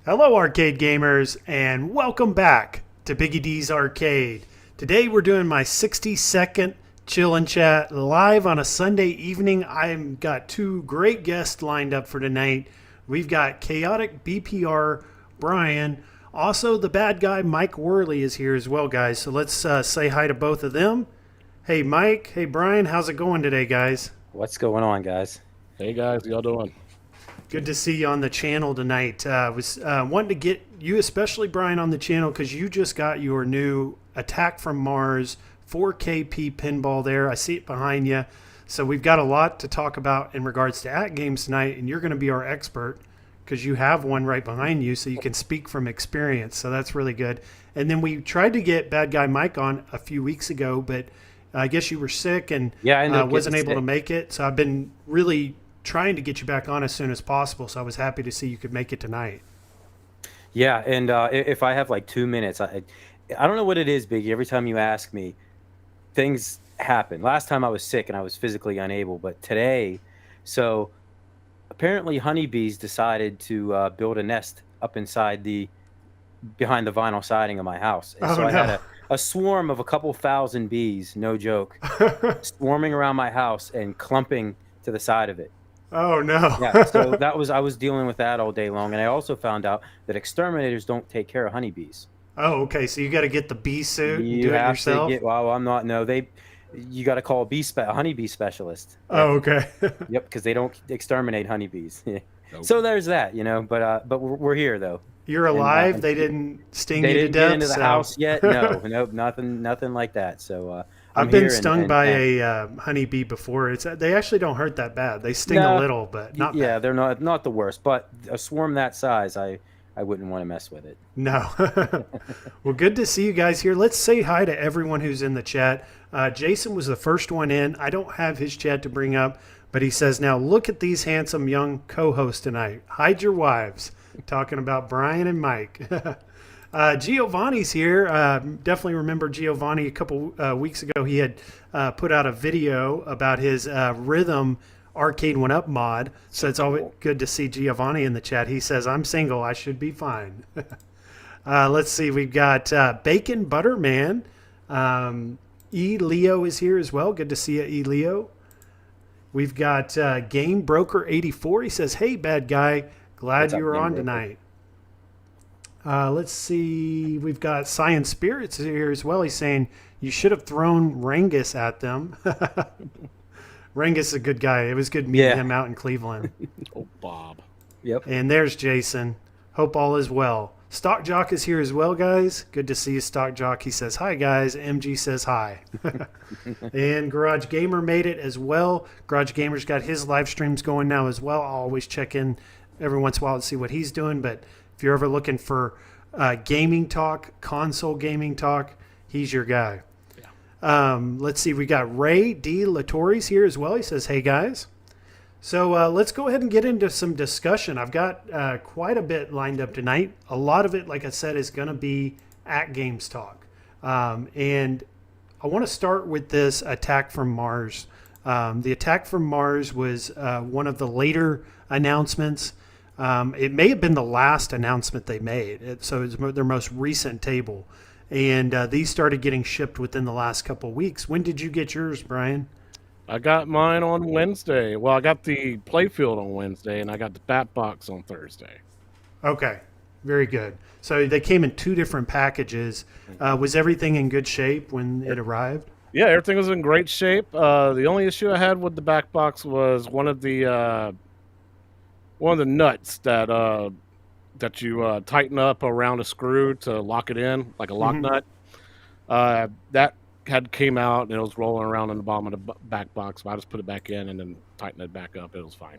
Hello, arcade gamers, and welcome back to Biggie D's Arcade. Today we're doing my 60-second chill and chat live on a Sunday evening. I've got two great guests lined up for tonight. We've got KaoticBPR Brian. Also, the bad guy Mike Worley is here as well, guys. So let's say hi to both of them. Hey, Mike. Hey, Brian. How's it going today, guys? What's going on, guys? Hey guys, y'all doing? Good to see you on the channel tonight. Was wanting to get you, especially Brian, on the channel because you just got your new Attack from Mars 4KP pinball there. I see it behind you. So we've got a lot to talk about in regards to AtGames tonight, and you're going to be our expert because you have one right behind you, so you can speak from experience. So that's really good. And then we tried to get Bad Guy Mike on a few weeks ago, but I guess you were sick and Yeah, I ended up wasn't getting able to sick. make it. So I've been really trying to get you back on as soon as possible. So I was happy to see you could make it tonight. Yeah, and if I have like 2 minutes, I don't know what it is, Biggie. Every time you ask me, things happen. Last time I was sick and I was physically unable, but today, so apparently honeybees decided to build a nest up inside behind the vinyl siding of my house. And Oh so I had no. a swarm of a couple thousand bees, no joke, swarming around my house and clumping to the side of it. Oh no. Yeah, so I was dealing with that all day long, and I also found out that exterminators don't take care of honeybees. Oh, okay. So you got to get the bee suit and You do it have to yourself. get. Well, I'm not. No, you got to call a honeybee specialist. They have Oh, to, okay. yep, because they don't exterminate honeybees. Nope. So there's that, but we're here though, You're and alive. They didn't sting they you to didn't get death. into the So house yet. No, nope, nothing like that. So I'm I've been here, stung by and a honeybee before. They actually don't hurt that bad. They sting a no, little, but not yeah, bad. they're not the worst, but a swarm that size, I wouldn't want to mess with it. No. Well, good to see you guys here. Let's say hi to everyone who's in the chat. Jason was the first one in. I don't have his chat to bring up, but he says, now look at these handsome young co-hosts tonight. Hide your wives. Talking about Brian and Mike. Giovanni's here. Definitely remember Giovanni a couple weeks ago. He had put out a video about his Rhythm Arcade One Up mod. So it's always good to see Giovanni in the chat. He says, I'm single. I should be fine. Let's see. We've got Bacon Butterman. E. Leo is here as well. Good to see you, E. Leo. We've got Game Broker 84. He says, hey, bad guy. Glad What's you up, were Game on Broker? tonight. Let's see. We've got Science Spirits here as well. He's saying you should have thrown Rangus at them. Rangus is a good guy. It was good meeting Yeah. him out in Cleveland. Oh, Bob. Yep. And there's Jason. Hope all is well. Stock Jock is here as well, guys. Good to see you, Stock Jock. He says, hi, guys. MG says hi. And Garage Gamer made it as well. Garage Gamer's got his live streams going now as well. I'll always check in every once in a while to see what he's doing. But if you're ever looking for gaming talk, console gaming talk, he's your guy. Let's see. We got Ray D. Latoris here as well. He says, hey, guys. So let's go ahead and get into some discussion. I've got quite a bit lined up tonight. A lot of it, like I said, is going to be AtGames talk. And I want to start with this Attack from Mars. The Attack from Mars was one of the later announcements. It may have been the last announcement they made. So it's their most recent table. And these started getting shipped within the last couple of weeks. When did you get yours, Brian? I got mine on Wednesday. Well, I got the playfield on Wednesday, and I got the bat box on Thursday. Okay, very good. So they came in two different packages. Was everything in good shape when it arrived? Yeah, everything was in great shape. The only issue I had with the back box was one of the nuts that you tighten up around a screw to lock it in, like a lock nut. That had came out and it was rolling around in the bottom of the back box. So I just put it back in and then tightened it back up. It was fine.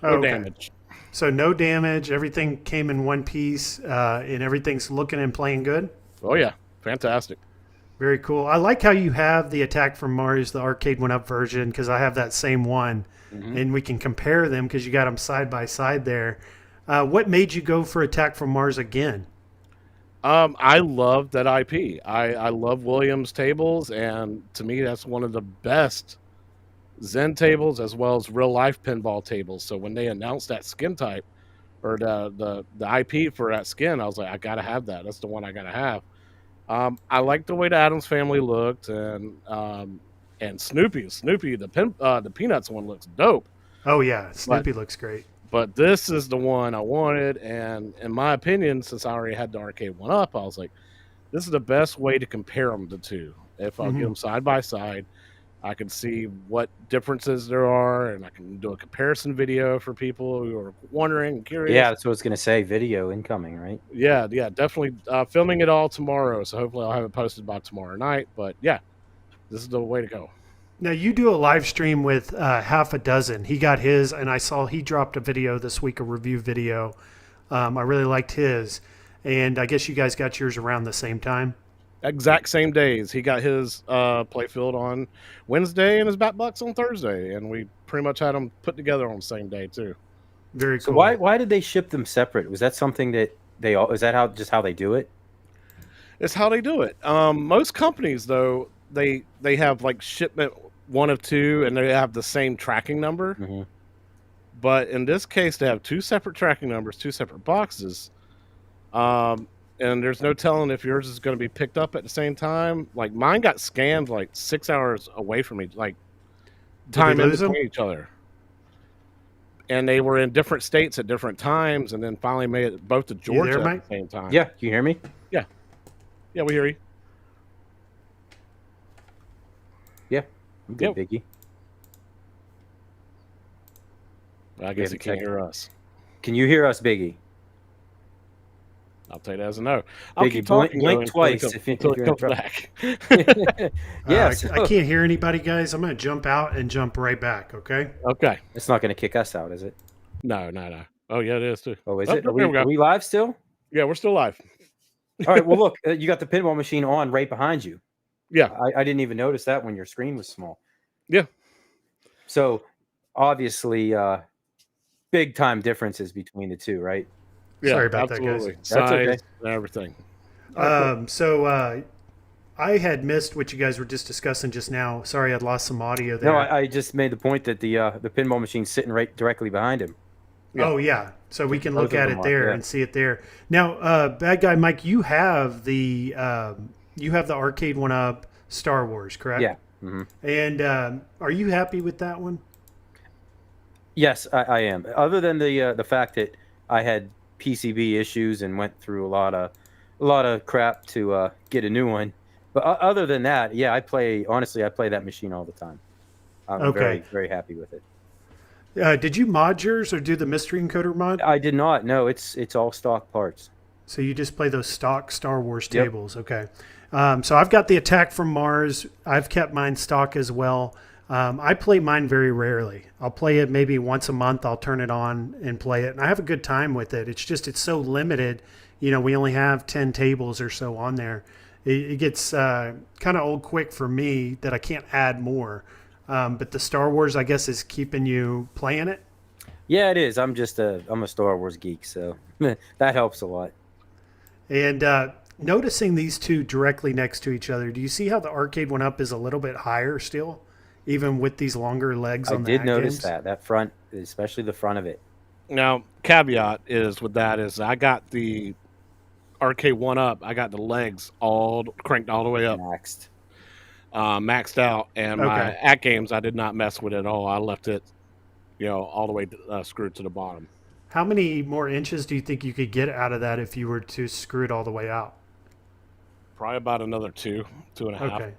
No Okay. damage. So no damage. Everything came in one piece, and everything's looking and playing good. Oh yeah, fantastic. Very cool. I like how you have the Attack from Mars, the arcade one up version, because I have that same one, and we can compare them because you got them side by side there. What made you go for Attack from Mars again? I love that IP. I love Williams tables, and to me, that's one of the best Zen tables as well as real life pinball tables. So when they announced that skin type, or the IP for that skin. I was like, I gotta have that. That's the one I gotta have. I like the way the Adams Family looked, and Snoopy, the Peanuts one looks dope. Oh yeah, But Snoopy looks great. but this is the one I wanted, and in my opinion, since I already had the arcade one up, I was like, this is the best way to compare them the two. If I'll get them side by side, I can see what differences there are, and I can do a comparison video for people who are wondering and curious. Yeah, that's what I was gonna say. Video incoming, right? Yeah, definitely filming it all tomorrow. So hopefully I'll have it posted by tomorrow night. But yeah, this is the way to go. Now you do a live stream with half a dozen. He got his, and I saw he dropped a video this week, a review video. I really liked his, and I guess you guys got yours around the same time. Exact same days. He got his playfield on Wednesday and his bat box on Thursday, and we pretty much had them put together on the same day too. Very cool. So why did they ship them separate? Was that something that they all? Is that how they do it? It's how they do it. Most companies though, they have like shipment 1 of 2, and they have the same tracking number. Mm-hmm. But in this case, they have 2 separate tracking numbers, 2 separate boxes. And there's no telling if yours is going to be picked up at the same time. Like mine got scanned like 6 hours away from me, like time in between each other. And they were in different states at different times, and then finally made it both to Georgia at the same time. Yeah, can you hear me? Yeah, we hear you. Yeah, I'm good, Biggie. I guess you can't hear us. Can you hear us, Biggie? I'll take that as a no. I'll Biggie, keep talking blink twice if you're comes back. Yes, I can't hear anybody, guys. I'm going to jump out and jump right back. Okay. Okay. It's not going to kick us out, is it? No. Oh yeah, it is too. Oh, is it? Are we live still? Yeah, we're still live. All right. Well, look, you got the pinball machine on right behind you. Yeah. I didn't even notice that when your screen was small. Yeah. So obviously, big time differences between the two, right? Yeah, sorry about that, guys. Size, that's okay. And everything. So I had missed what you guys were just discussing just now. Sorry, I'd lost some audio there. No, I just made the point that the pinball machine's sitting right directly behind him. Yeah. Oh yeah, so we can look at it there and see it there. Now, Bad Guy Mike, you have the arcade one up, Star Wars, correct? Yeah. Mm-hmm. And are you happy with that one? Yes, I am. Other than the fact that I had PCB issues and went through a lot of crap to get a new one, but other than that, yeah, I play that machine all the time. I'm very, very happy with it. Did you mod yours or do the mystery encoder mod? I did not. No, it's all stock parts. So you just play those stock Star Wars tables. Yep. Okay. So I've got the Attack from Mars. I've kept mine stock as well. I play mine very rarely. I'll play it maybe once a month. I'll turn it on and play it, and I have a good time with it. It's so limited. We only have 10 tables or so on there. It gets kind of old quick for me that I can't add more. But the Star Wars, I guess, is keeping you playing it. Yeah, it is. I'm a Star Wars geek, so that helps a lot. And noticing these two directly next to each other, do you see how the arcade one up is a little bit higher still, even with these longer legs on the I did notice that front, especially the front of it. Now, caveat is with that is I got the arcade one up. I got the legs all cranked all the way up. Maxed out, and my AtGames I did not mess with it at all. I left it, all the way screwed to the bottom. How many more inches do you think you could get out of that if you were to screw it all the way out? Probably about another 2.5. Okay,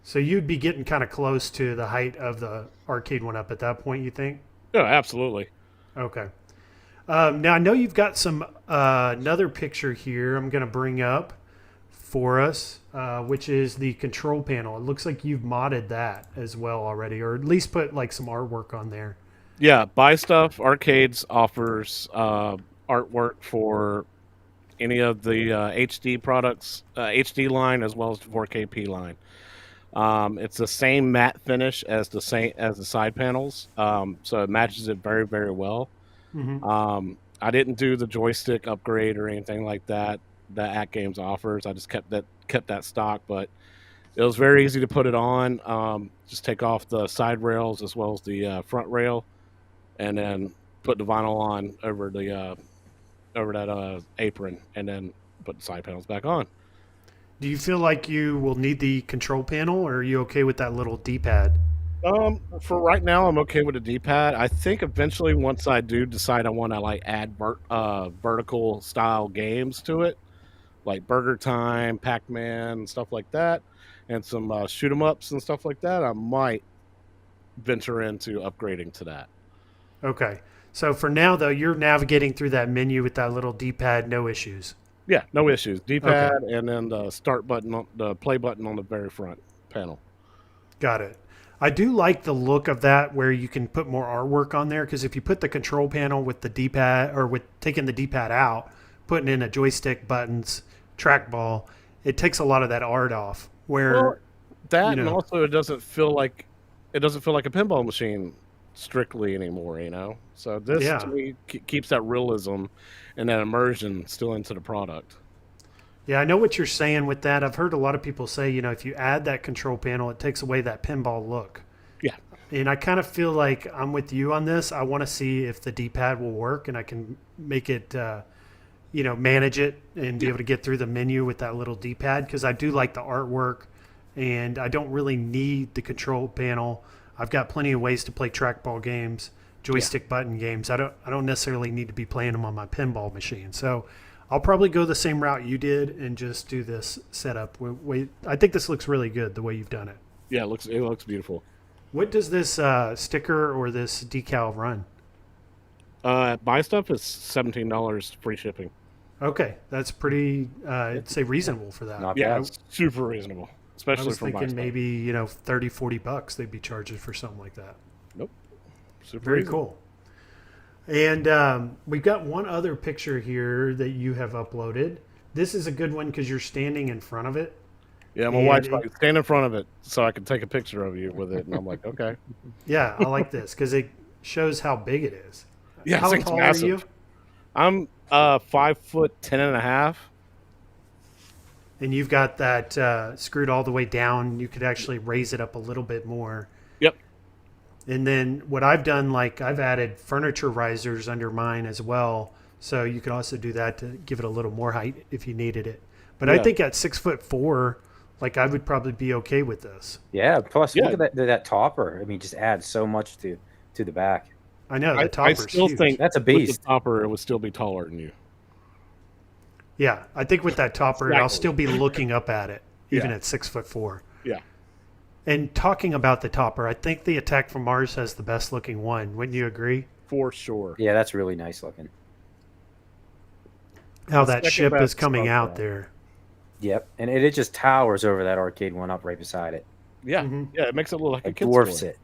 so you'd be getting kind of close to the height of the arcade one up at that point, you think? Yeah, absolutely. Okay. Now I know you've got some another picture here I'm going to bring up for us, which is the control panel. It looks like you've modded that as well already, or at least put like some artwork on there. Yeah, Buy Stuff Arcades offers artwork for any of the HD products, HD line as well as the 4KP line. It's the same matte finish as the side panels, so it matches it very, very well. Mm-hmm. I didn't do the joystick upgrade or anything like that AtGames offers. I just kept that stock, but it was very easy to put it on. Just take off the side rails as well as the front rail, and then put the vinyl on over the apron, and then put the side panels back on. Do you feel like you will need the control panel, or are you okay with that little D-pad? For right now, I'm okay with the D-pad. I think eventually, once I do decide I want to like add vertical style games to it, like Burger Time, Pac-Man, stuff like that, and some shoot 'em ups and stuff like that, I might venture into upgrading to that. Okay. So for now, though, you're navigating through that menu with that little D-pad, no issues. Yeah, no issues. D-pad and then the start button, the play button on the very front panel. Got it. I do like the look of that where you can put more artwork on there, because if you put the control panel with the D-pad, or with taking the D-pad out, putting in a joystick, buttons, trackball, it takes a lot of that art off. Where and also it doesn't feel like a pinball machine strictly anymore, So this to me keeps that realism and that immersion still into the product. Yeah, I know what you're saying with that. I've heard a lot of people say, if you add that control panel, it takes away that pinball look. Yeah. And I kind of feel like I'm with you on this. I want to see if the D-pad will work and I can make it, manage it and be able to get through the menu with that little D-pad, because I do like the artwork and I don't really need the control panel. I've got plenty of ways to play trackball games, joystick button games. I don't necessarily need to be playing them on my pinball machine. So I'll probably go the same route you did and just do this setup. I think this looks really good the way you've done it. Yeah, it looks beautiful. What does this sticker or this decal run? My stuff is $17 free shipping. Okay, that's pretty, I'd say reasonable for that. Not Yeah, bad. it's super reasonable, especially I was for my thinking stuff. maybe, $30-$40 they'd be charging for something like that. Nope. Super Very reasonable. cool. And we've got one other picture here that you have uploaded. This is a good one because you're standing in front of it. Yeah, my wife's like, stand in front of it so I can take a picture of you with it, and I'm like, okay. Yeah, I like this because it shows how big it is. Yeah, How it's tall massive. are you? I'm 5'10.5". And you've got that screwed all the way down. You could actually raise it up a little bit more. Yep. And then what I've done, like I've added furniture risers under mine as well. So you could also do that to give it a little more height if you needed it. But I think at 6'4", like I would probably be okay with this. Yeah. Plus, look at that topper. I mean, just adds so much to the back. I know the I topper's still huge. think That's a with beast. the topper, it would still be taller than you. Yeah, I think with that topper, I'll Exactly. still be looking up at it, even Yeah. at 6'4". Yeah. And talking about the topper, I think the Attack from Mars has the best looking one. Wouldn't you agree? For sure. Yeah, that's really nice looking. How The that second ship is best coming Star out Trek. there. Yep, and it just towers over that arcade one up right beside it. Yeah. Mhm. Yeah, it makes it look like a It kid's dwarfs toy. it.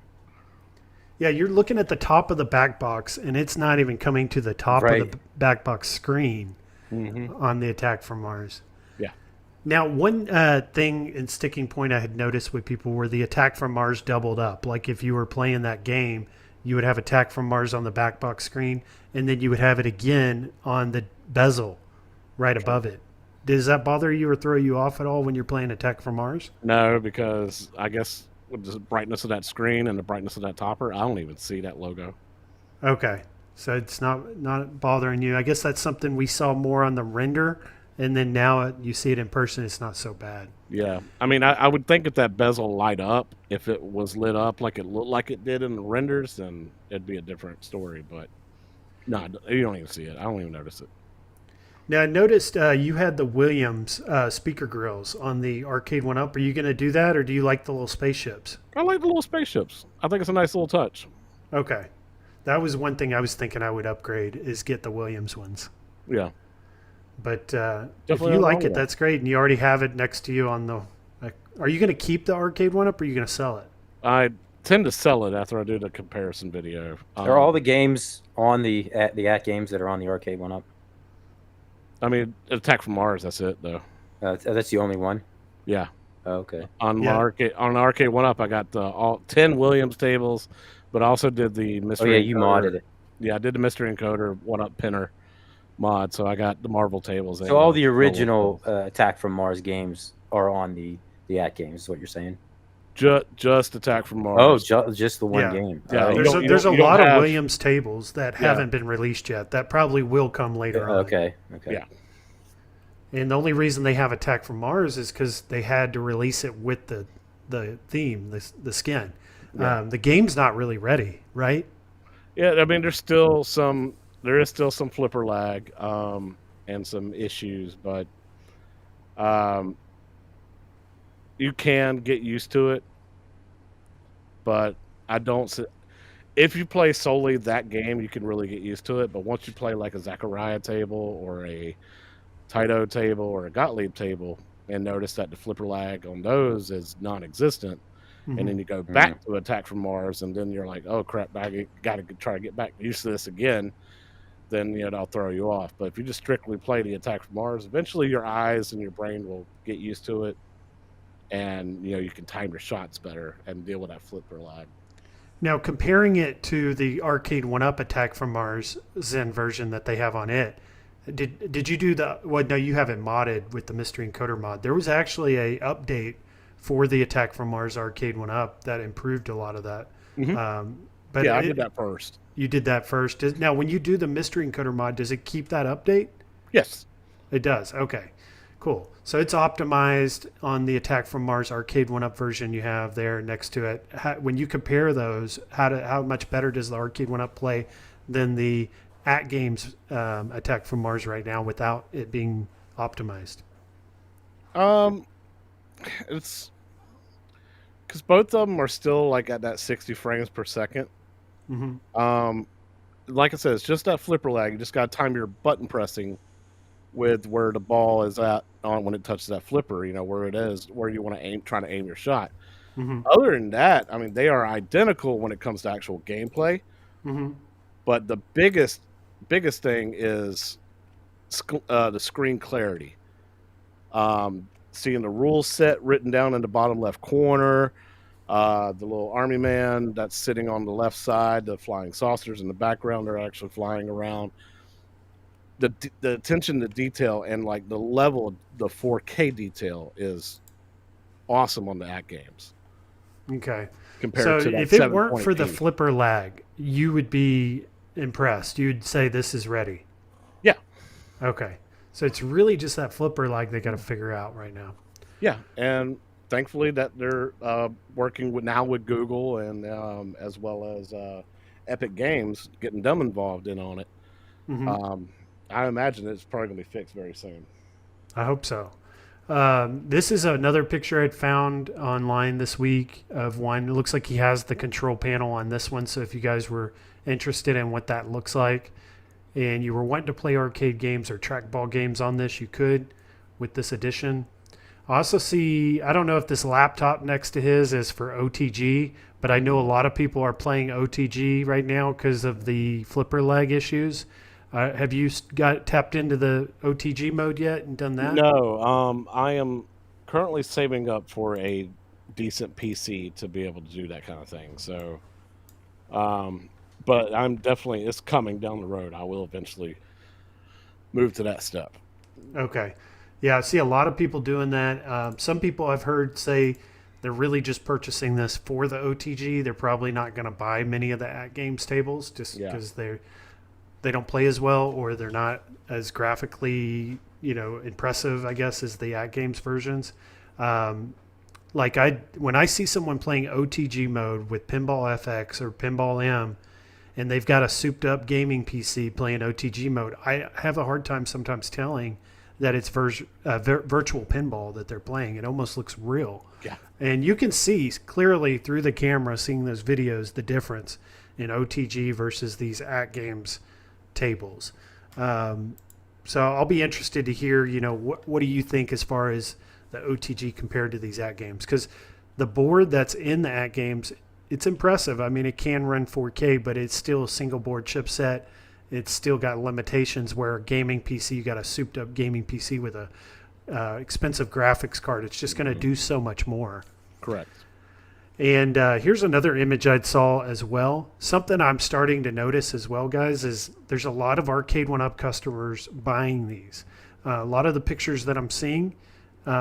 Yeah, you're looking at the top of the back box, and it's not even coming to the top of Right. the back box screen Mm-hmm. on the Attack from Mars. Yeah. Now, one thing and sticking point I had noticed with people were the Attack from Mars doubled up. Like if you were playing that game, you would have Attack from Mars on the back box screen, and then you would have it again on the bezel right above it. Does that bother you or throw you off at all when you're playing Attack from Mars? No, because I guess with the brightness of that screen and the brightness of that topper, I don't even see that logo. Okay, so it's not bothering you. I guess that's something we saw more on the render, and then now you see it in person. It's not so bad. Yeah. I mean, I would think if that bezel light up, if it was lit up like it looked like it did in the renders, then it'd be a different story. But no, you don't even see it. I don't even notice it. Now I noticed you had the Williams speaker grills on the arcade one up. Are you going to do that, or do you like the little spaceships? I like the little spaceships. I think it's a nice little touch. Okay, that was one thing I was thinking I would upgrade is get the Williams ones. Yeah. But if Definitely you not like wrong it, with that's great, and you already have it next to you on the. Are you going to keep the arcade one up, or are you going to sell it? I tend to sell it after I do the comparison video. Are all the games on the AtGames that are on the arcade one up? I mean, Attack from Mars. That's it, though. That's the only one. Yeah. Oh, okay. On Yeah. my arcade one up, I got all 10 Williams tables, but I also did the mystery. Oh yeah, you encoder. modded it. Yeah, I did the mystery encoder one up pinner mod, so I got the Marvel tables. So all the original Attack from Mars games are on the AtGames. Is what you're saying? Just Attack from Oh, Mars. just the one Yeah. game. Yeah, Oh, There's a you don't lot of have- Williams tables that haven't been released yet. That probably will come later on. okay. Yeah. And the only reason they have Attack from Mars is because they had to release it with the theme, the skin. Yeah. The game's not really ready, right? Yeah, I mean, there is still some flipper lag, and some issues, but you can get used to it. But I don't see, if you play solely that game, you can really get used to it. But once you play like a Zachariah table or a Taito table or a Gottlieb table and notice that the flipper lag on those is non-existent, and then you go back to Attack from Mars, and then you're like, oh crap, I got to try to get back used to this again, then that'll throw you off. But if you just strictly play the Attack from Mars, eventually your eyes and your brain will get used to it, and you can time your shots better and deal with that flipper lag. Now, comparing it to the arcade 1-up Attack from Mars Zen version that they have on it, did you do the? Well, no, you have it modded with the Mystery Encoder mod. There was actually a update for the Attack from Mars arcade 1-up that improved a lot of that. But I did that first. You did that first. Now, when you do the Mystery Encoder mod, does it keep that update? Yes, it does. Okay, cool. So it's optimized on the Attack from Mars arcade 1-up version you have there next to it. When you compare those, how much better does the arcade 1-up play than the AtGames Attack from Mars right now without it being optimized? It's because both of them are still like at that 60 frames per second. Like I said, it's just that flipper lag. You just got to time your button pressing with where the ball is at on when it touches that flipper. Where it is, where you want to trying to aim your shot. Other than that, I mean, they are identical when it comes to actual gameplay. But the biggest thing is the screen clarity. Seeing the rule set written down in the bottom left corner, the little army man that's sitting on the left side, the flying saucers in the background are actually flying around. The attention to detail and like the level of the 4K detail is awesome on the AtGames. Okay. Compared to that if it weren't 720p. for the flipper lag, you would be impressed. You'd say this is ready. Yeah. Okay. So it's really just that flipper lag they got to figure out right now. Yeah, and thankfully that they're working with Google and as well as Epic Games, getting them involved on it. I imagine it's probably going to be fixed very soon. I hope so. This is another picture I'd found online this week of one. It looks like he has the control panel on this one. So if you guys were interested in what that looks like and you were wanting to play arcade games or trackball games on this, you could with this edition. I also see, I don't know if this laptop next to his is for OTG, but I know a lot of people are playing OTG right now because of the flipper lag issues. Have you got tapped into the OTG mode yet and done that? No, I am currently saving up for a decent PC to be able to do that kind of thing. So, but I'm definitely, it's coming down the road. I will eventually move to that step. Okay. Yeah, I see a lot of people doing that. Some people I've heard say they're really just purchasing this for the OTG. They're probably not going to buy many of the AtGames tables just because they don't play as well, or they're not as graphically, impressive, I guess, as the AtGames versions. When I see someone playing OTG mode with Pinball FX or Pinball M, and they've got a souped-up gaming PC playing OTG mode, I have a hard time sometimes telling that it's virtual pinball that they're playing. It almost looks real. Yeah. And you can see clearly through the camera, seeing those videos, the difference in OTG versus these AtGames tables. So I'll be interested to hear, what do you think as far as the OTG compared to these AtGames? Because the board that's in the AtGames, it's impressive. I mean, it can run 4K, but it's still a single board chipset. It's still got limitations where a gaming PC, you got a souped up gaming PC with a expensive graphics card. It's just going to do so much more. Correct. And here's another image I saw as well. Something I'm starting to notice as well, guys, is there's a lot of arcade 1-up customers buying these. A lot of the pictures that I'm seeing,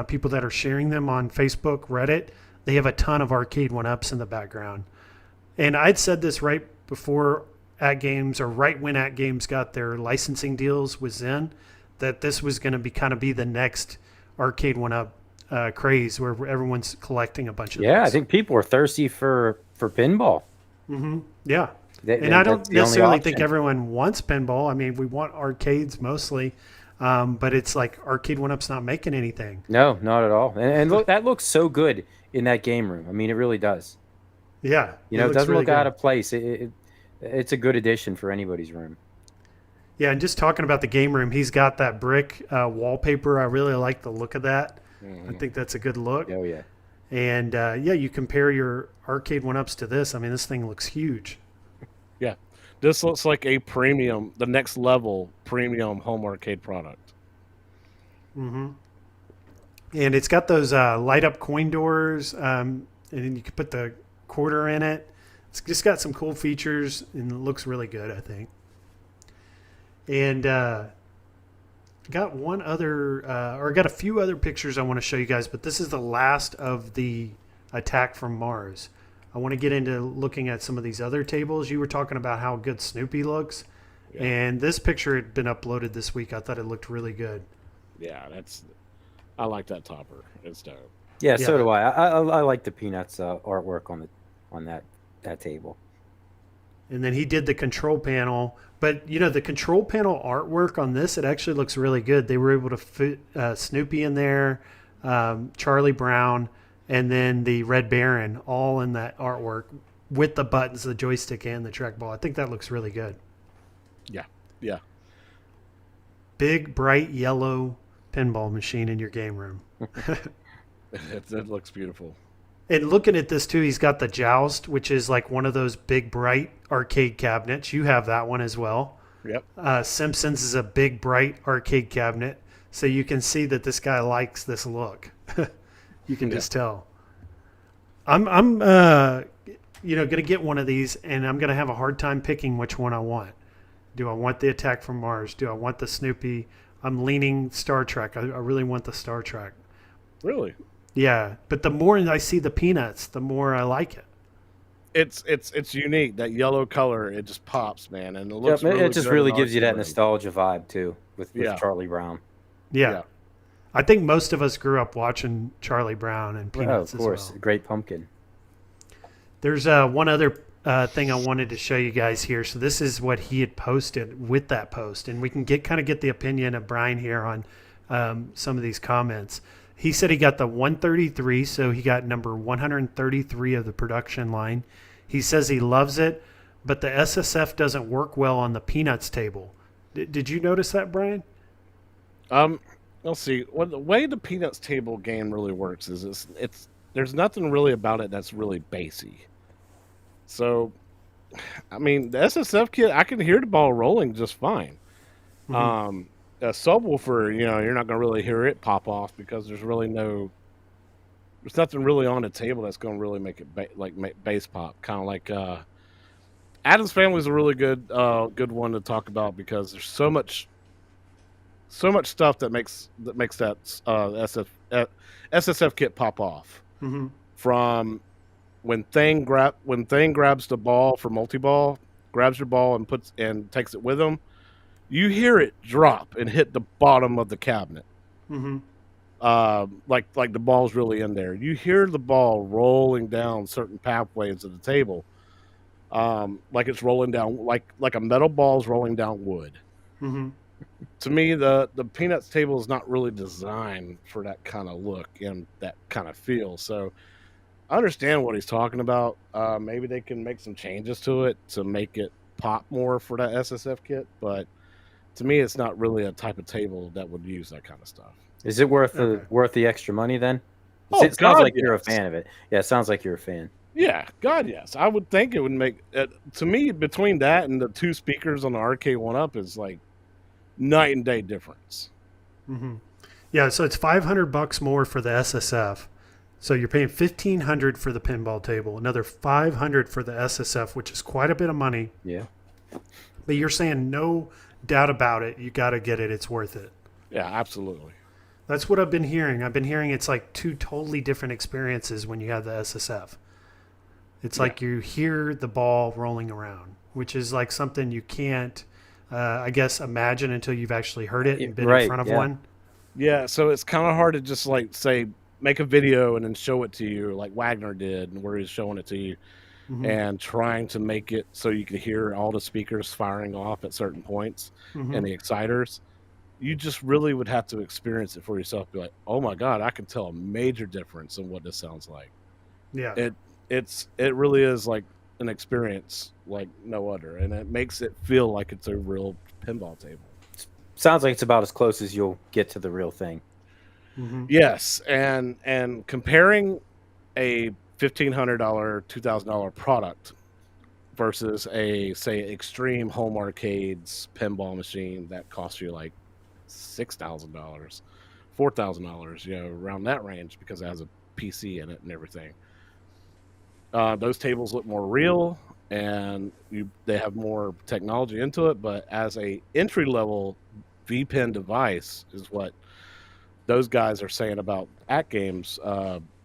people that are sharing them on Facebook, Reddit, they have a ton of arcade 1-ups in the background. And I'd said this right before AtGames, or right when AtGames got their licensing deals with Zen, that this was going to be kind of be the next arcade 1-up craze where everyone's collecting a bunch of Yeah, these. I think people are thirsty for pinball. Yeah. And I don't necessarily think everyone wants pinball. I mean, we want arcades mostly, but it's like arcade 1-up's not making anything. No, not at all. And look, that looks so good in that game room. I mean, it really does. Yeah. You know, it doesn't look out of place. It's a good addition for anybody's room. Yeah, and just talking about the game room, he's got that brick wallpaper. I really like the look of that. I think that's a good look. Oh, yeah. And, yeah, you compare your arcade 1-ups to this. I mean, this thing looks huge. Yeah. This looks like a premium, the next level premium home arcade product. And it's got those light-up coin doors, and then you can put the quarter in it. It's just got some cool features, and it looks really good, I think. And got one other, or got a few other pictures I want to show you guys, but this is the last of the Attack from Mars. I want to get into looking at some of these other tables. You were talking about how good Snoopy looks, and this picture had been uploaded this week. I thought it looked really good. Yeah, I like that topper. It's dope. Yeah, so do I. I like the Peanuts artwork on that table. And then he did the control panel, but you know, the control panel artwork on this, it actually looks really good. They were able to fit Snoopy in there, Charlie Brown, and then the Red Baron all in that artwork with the buttons, the joystick, and the trackball. I think that looks really good. Yeah. Big, bright yellow pinball machine in your game room. It looks beautiful. And looking at this too, he's got the Joust, which is like one of those big, bright arcade cabinets. You have that one as well. Yep. Simpsons is a big, bright arcade cabinet. So you can see that this guy likes this look. You can just tell. I'm going to get one of these, and I'm going to have a hard time picking which one I want. Do I want the Attack from Mars? Do I want the Snoopy? I'm leaning Star Trek. I really want the Star Trek. Really? Yeah, but the more I see the Peanuts, the more I like it. It's unique. That yellow color, it just pops, man, and it looks. Yep, really it just good really in gives you that arcade. nostalgia vibe too with Charlie Brown. Yeah. I think most of us grew up watching Charlie Brown and Peanuts of course, as well. Great Pumpkin. There's one other thing I wanted to show you guys here. So this is what he had posted with that post, and we can get the opinion of Brian here on some of these comments. He said he got the 133, so he got number 133 of the production line. He says he loves it, but the SSF doesn't work well on the Peanuts table. Did you notice that, Brian? Let's see. Well, the way the Peanuts table game really works is it's there's nothing really about it that's really bassy. So, I mean, the SSF kit, I can hear the ball rolling just fine. A subwoofer, you're not going to really hear it pop off because there's nothing really on the table that's going to really make it make bass pop. Kind of like Adam's Family is a really good one to talk about because there's so much stuff that makes that SSF kit pop off. From when Thing grabs the ball for multi-ball, grabs your ball and takes it with him. You hear it drop and hit the bottom of the cabinet. Like the ball's really in there. You hear the ball rolling down certain pathways of the table, like it's rolling down, like a metal ball's rolling down wood. To me, the Peanuts table is not really designed for that kind of look and that kind of feel. So I understand what he's talking about. Maybe they can make some changes to it to make it pop more for that SSF kit, but to me, it's not really a type of table that would use that kind of stuff. Is it worth the extra money then? It sounds like you're a fan of it. Yeah, it sounds like you're a fan. Yeah, God, yes. I would think it would make to me, between that and the two speakers on the arcade 1-up is like night and day difference. Yeah, so it's $500 more for the SSF. So you're paying $1,500 for the pinball table, another $500 for the SSF, which is quite a bit of money. Yeah. But you're saying no doubt about it, you got to get it. It's worth it. Yeah, absolutely. That's what I've been hearing. I've been hearing it's like two totally different experiences when you have the SSF. It's like you hear the ball rolling around, which is like something you can't, I guess, imagine until you've actually heard it and been in front of one. Yeah, so it's kind of hard to just like say, make a video and then show it to you like Wagner did, and where he's showing it to you, and trying to make it so you can hear all the speakers firing off at certain points and the exciters. You just really would have to experience it for yourself. Be like, oh my God, I can tell a major difference in what this sounds like. Yeah. It really is like an experience like no other, and it makes it feel like it's a real pinball table. Sounds like it's about as close as you'll get to the real thing. Yes, and comparing a $1,500, $2,000 product versus a, say, Extreme Home Arcades pinball machine that costs you like $6,000, $4,000, you know, around that range, because it has a PC in it and everything. Those tables look more real, and they have more technology into it. But as a entry level VPN device, is what those guys are saying about AtGames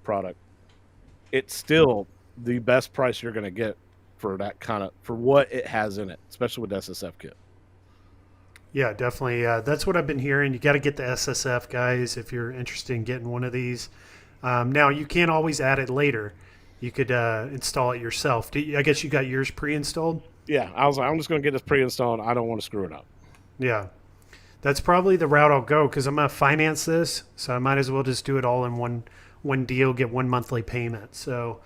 product. It's still the best price you're going to get for that kind of, for what it has in it, especially with the SSF kit. Yeah, definitely. That's what I've been hearing. You got to get the SSF, guys, if you're interested in getting one of these. Now, you can't always add it later. You could install it yourself. I guess you got yours pre-installed? Yeah, I was like, I'm just going to get this pre-installed. I don't want to screw it up. Yeah. That's probably the route I'll go, because I'm going to finance this, so I might as well just do it all in one deal, get one monthly payment. So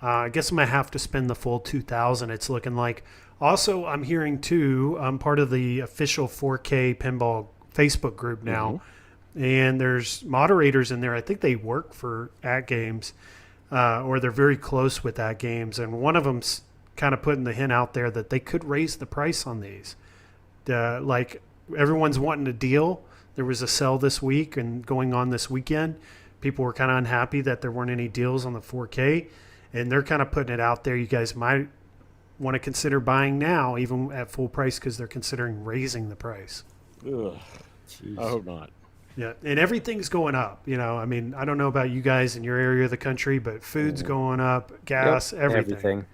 I guess I'm going to have to spend the full $2,000, it's looking like. Also, I'm hearing, too, I'm part of the official 4K Pinball Facebook group now, and there's moderators in there. I think they work for AtGames, or they're very close with AtGames, and one of them's kind of putting the hint out there that they could raise the price on these. Like, everyone's wanting a deal. There was a sale this week and going on this weekend. People were kind of unhappy that there weren't any deals on the 4K, and they're kind of putting it out there. You guys might want to consider buying now, even at full price, because they're considering raising the price. Ugh. I hope not. Yeah, and everything's going up. You know, I mean, I don't know about you guys in your area of the country, but food's going up, gas, everything.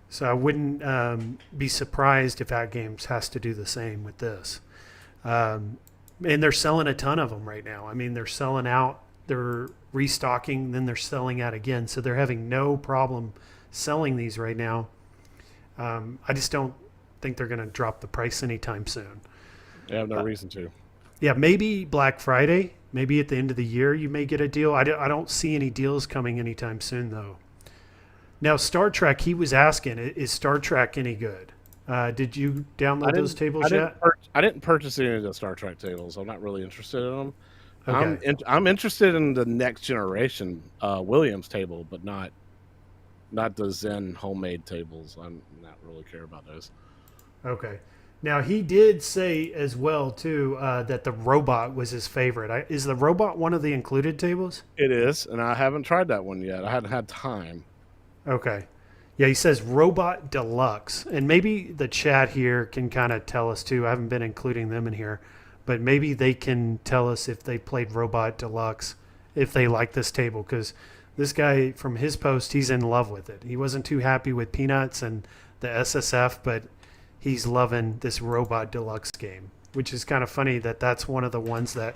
So I wouldn't be surprised if AtGames has to do the same with this. And they're selling a ton of them right now. I mean, they're selling out, they're restocking, then they're selling out again. So they're having no problem selling these right now. I just don't think they're going to drop the price anytime soon. They have no reason to. Yeah, maybe Black Friday, maybe at the end of the year you may get a deal. I don't see any deals coming anytime soon, though. Now, Star Trek, he was asking, is Star Trek any good? Did you download those tables yet? I didn't purchase any of the Star Trek tables. I'm not really interested in them. Okay. I'm interested in the next generation Williams table, but not the Zen homemade tables. I'm not really care about those. Okay. Now, he did say as well, too, that the robot was his favorite. Is the robot one of the included tables? It is, and I haven't tried that one yet. I hadn't had time. Okay. Yeah, he says Robot Deluxe. And maybe the chat here can kind of tell us, too. I haven't been including them in here. But maybe they can tell us if they played Robot Deluxe, if they like this table. Because this guy, from his post, he's in love with it. He wasn't too happy with Peanuts and the SSF, but he's loving this Robot Deluxe game, which is kind of funny that that's one of the ones that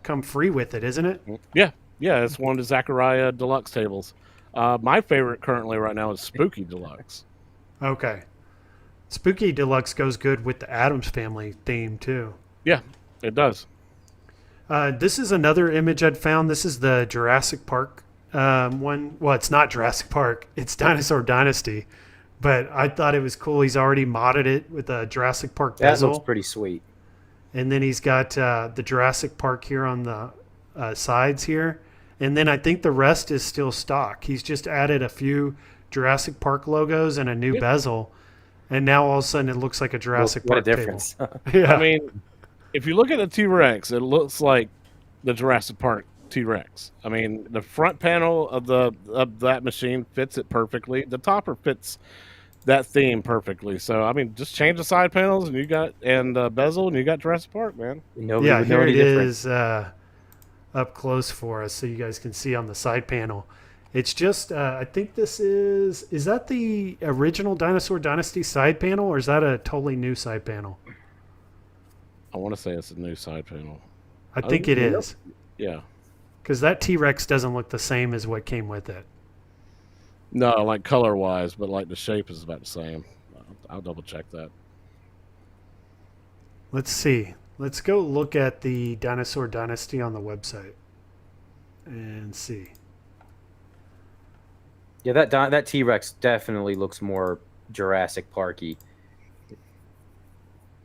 come free with it, isn't it? Yeah, it's one of the Zachariah Deluxe tables. My favorite currently right now is Spooky Deluxe. Okay. Spooky Deluxe goes good with the Addams Family theme, too. Yeah, it does. This is another image I'd found. This is the Jurassic Park one. Well, it's not Jurassic Park. It's Dinosaur Dynasty. But I thought it was cool. He's already modded it with a Jurassic Park bezel. That looks pretty sweet. And then he's got the Jurassic Park here on the sides here. And then I think the rest is still stock. He's just added a few Jurassic Park logos and a new bezel. And now all of a sudden it looks like a Jurassic Park table. What a difference. Yeah. I mean, if you look at the T-Rex, it looks like the Jurassic Park T-Rex. I mean, the front panel of that machine fits it perfectly. The topper fits that theme perfectly. So, I mean, just change the side panels and bezel and you got Jurassic Park, man. Yeah, here it is. up close for us so you guys can see on the side panel. It's just, I think this is that the original Dinosaur Dynasty side panel, or is that a totally new side panel? I want to say it's a new side panel. I think it is. Yeah. Because that T-Rex doesn't look the same as what came with it. No, like color-wise, but like the shape is about the same. I'll double-check that. Let's see. Let's go look at the Dinosaur Dynasty on the website and see. Yeah, that T-Rex definitely looks more Jurassic Parky.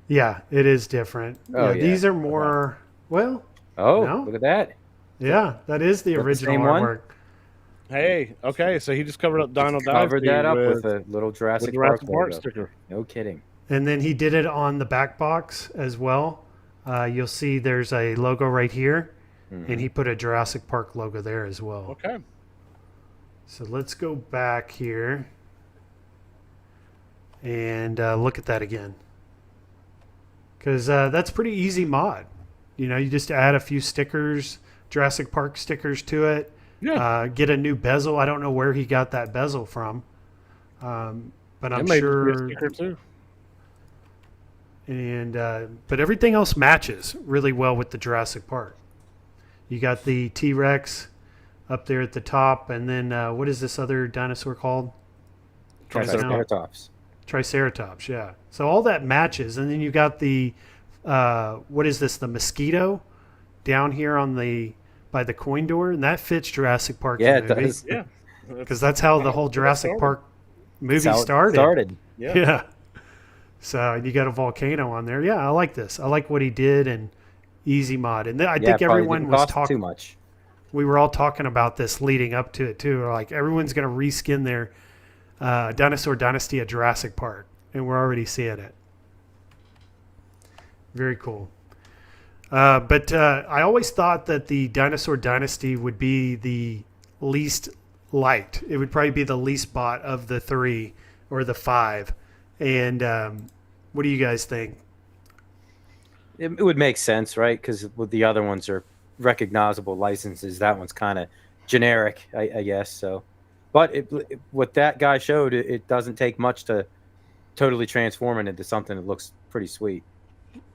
Yeah, it is different. Oh, yeah, these are more, well, Oh, no? look at that. Yeah, that is the Is that the original same one? artwork. Hey, okay, so he just covered up Dino Covered Dynasty that up with with a little Jurassic Jurassic Park Park logo. sticker. No kidding. And then he did it on the back box as well. You'll see there's a logo right here, and he put a Jurassic Park logo there as well. Okay. So let's go back here and look at that again. Because that's pretty easy mod. You know, you just add a few stickers, Jurassic Park stickers to it. Yeah. Get a new bezel. I don't know where he got that bezel from. But I'm It may sure. just be a sticker too. And but everything else matches really well with the Jurassic Park. You got the T-Rex up there at the top, and then what is this other dinosaur called? Triceratops. Triceratops, yeah. So all that matches, and then you got the what is this? The mosquito down here on the by the coin door, and that fits Jurassic Park. Yeah, the it movie, does. Yeah. because that's how the whole Jurassic Park movie That's how it started. Yeah. Yeah. So you got a volcano on there. Yeah, I like this. I like what he did, and easy mod. And I think probably everyone didn't was cost too talking. much. We were all talking about this leading up to it too. We're like, everyone's going to reskin their Dinosaur Dynasty at Jurassic Park, and we're already seeing it. Very cool. But I always thought that the Dinosaur Dynasty would be the least liked. It would probably be the least bought of the 3 or the 5. And what do you guys think? It would make sense, right? Because the other ones are recognizable licenses. That one's kind of generic, I guess. So, but what that guy showed, it doesn't take much to totally transform it into something that looks pretty sweet.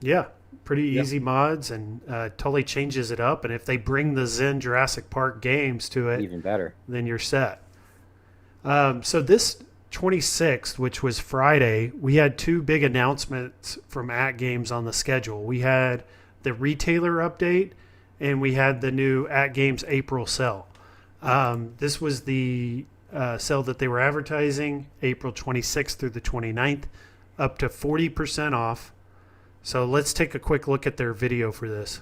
Yeah, pretty easy mods, and totally changes it up. And if they bring the Zen Jurassic Park games to it, Even better. then you're set. So this 26th, which was Friday, we had 2 big announcements from AtGames on the schedule. We had the retailer update, and we had the new AtGames April sale. This was the sale that they were advertising, April 26th through the 29th, up to 40% off. So let's take a quick look at their video for this.